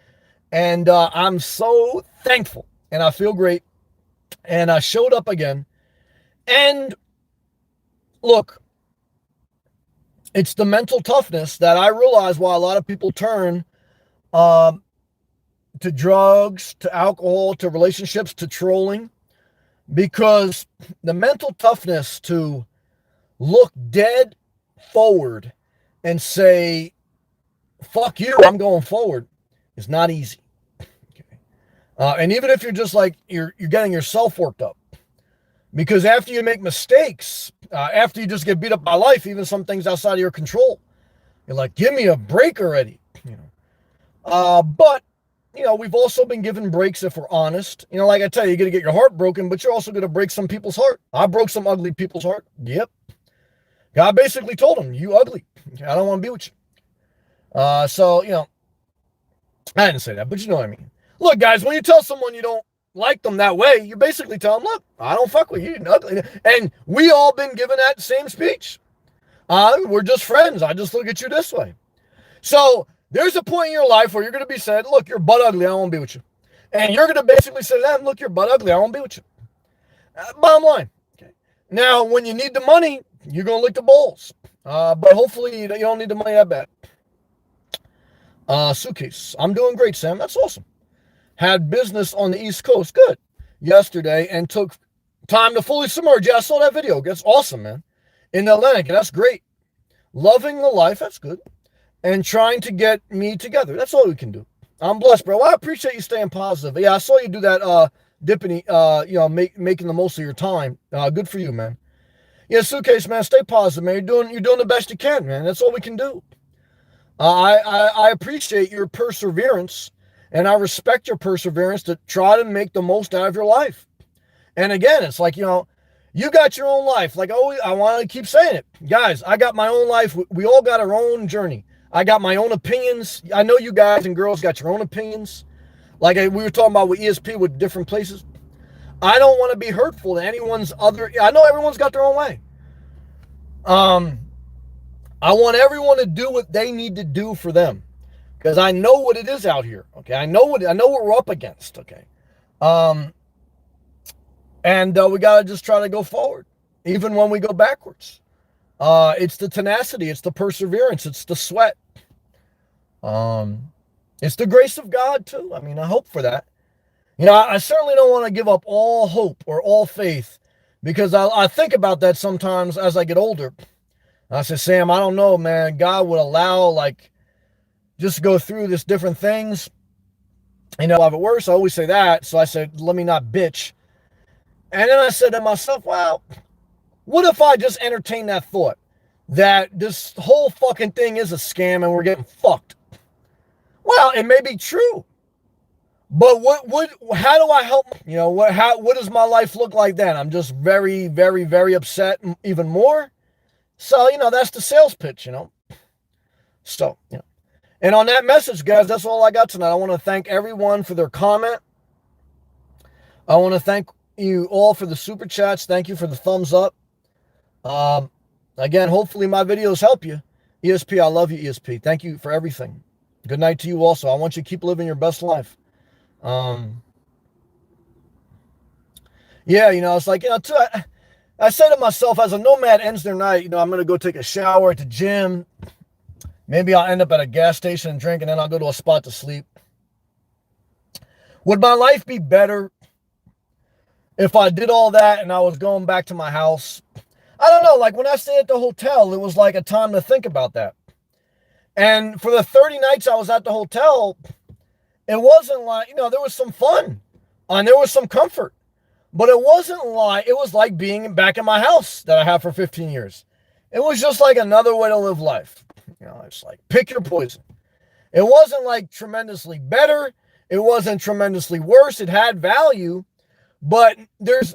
And I'm so thankful and I feel great. And I showed up again. And look, it's the mental toughness that I realize why a lot of people turn to drugs, to alcohol, to relationships, to trolling, because the mental toughness to look dead forward and say, fuck you, I'm going forward, is not easy. Okay. And even if you're just you're getting yourself worked up, because after you make mistakes, after you just get beat up by life, even some things outside of your control, you're like, give me a break already. But we've also been given breaks if we're honest. Like I tell you, you're going to get your heart broken, but you're also going to break some people's heart. I broke some ugly people's heart. Yep. God basically told them, you ugly. I don't want to be with you. So, I didn't say that, but you know what I mean. Look, guys, when you tell someone you don't like them that way, you basically tell them, look, I don't fuck with you, you're ugly. And we all been given that same speech. We're just friends. I just look at you this way. So there's a point in your life where you're going to be said, look, you're butt ugly, I don't want to be with you. And you're going to basically say to them, look, you're butt ugly, I don't want to be with you. Bottom line. Okay. Now, when you need the money, you're going to lick the balls. But hopefully you don't need the money that bad. Suitcase. I'm doing great, Sam. That's awesome. Had business on the East Coast. Good. Yesterday and took time to fully submerge. Yeah, I saw that video. That's awesome, man. In the Atlantic. That's great. Loving the life. That's good. And trying to get me together. That's all we can do. I'm blessed, bro. Well, I appreciate you staying positive. Yeah, I saw you do that dipping, making the most of your time. Good for you, man. Yeah, Suitcase, man, stay positive, man. You're doing the best you can, man. That's all we can do. I appreciate your perseverance, and I respect your perseverance to try to make the most out of your life. And again, it's like, you got your own life. Like always, I want to keep saying it. Guys, I got my own life. We all got our own journey. I got my own opinions. I know you guys and girls got your own opinions. Like we were talking about with ESP with different places. I don't want to be hurtful to anyone's other. I know everyone's got their own way. I want everyone to do what they need to do for them, because I know what it is out here. Okay, I know what we're up against. Okay, and we gotta just try to go forward, even when we go backwards. It's the tenacity, it's the perseverance, it's the sweat. It's the grace of God too. I mean, I hope for that. I certainly don't want to give up all hope or all faith, because I think about that sometimes as I get older. I said, Sam, I don't know, man. God would allow, just go through this different things. Have it worse. I always say that. So I said, let me not bitch. And then I said to myself, wow, what if I just entertain that thought that this whole fucking thing is a scam and we're getting fucked? Well, it may be true. But how do I help? What does my life look like then? I'm just very, very, very upset even more. So, that's the sales pitch, So, And on that message, guys, that's all I got tonight. I want to thank everyone for their comment. I want to thank you all for the super chats. Thank you for the thumbs up. Again, hopefully my videos help you. ESP, I love you, ESP. Thank you for everything. Good night to you also. I want you to keep living your best life. It's like, I say to myself, as a nomad ends their night, I'm going to go take a shower at the gym. Maybe I'll end up at a gas station and drink, and then I'll go to a spot to sleep. Would my life be better if I did all that and I was going back to my house? I don't know. Like when I stayed at the hotel, it was like a time to think about that. And for the 30 nights I was at the hotel, it wasn't like, there was some fun and there was some comfort, but it was like being back in my house that I have for 15 years. It was just like another way to live life. It's like pick your poison. It wasn't like tremendously better. It wasn't tremendously worse. It had value, but there's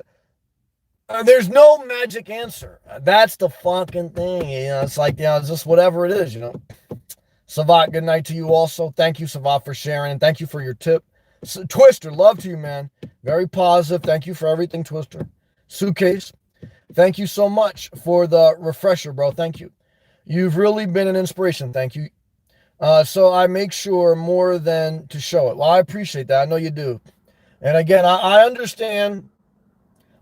no magic answer. That's the fucking thing. It's like, it's just whatever it is, Savat, good night to you also. Thank you, Savat, for sharing, and thank you for your tip. Twister, love to you, man. Very positive. Thank you for everything, Twister. Suitcase, thank you so much for the refresher, bro. Thank you. You've really been an inspiration. Thank you. So I make sure more than to show it. Well, I appreciate that. I know you do. And again, I understand.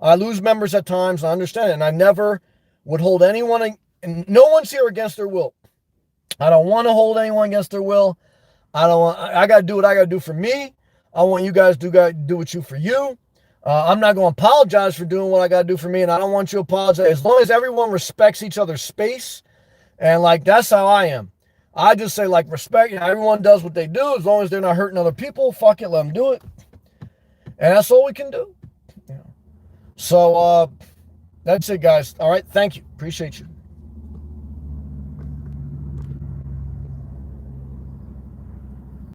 I lose members at times. I understand it. And I never would hold anyone, and no one's here against their will. I don't want to hold anyone against their will. I got to do what I got to do for me. I want you guys to do what you for you. I'm not going to apologize for doing what I got to do for me. And I don't want you to apologize. As long as everyone respects each other's space. And like, that's how I am. I just say like respect. Everyone does what they do. As long as they're not hurting other people, fuck it, let them do it. And that's all we can do. So that's it, guys. All right. Thank you. Appreciate you.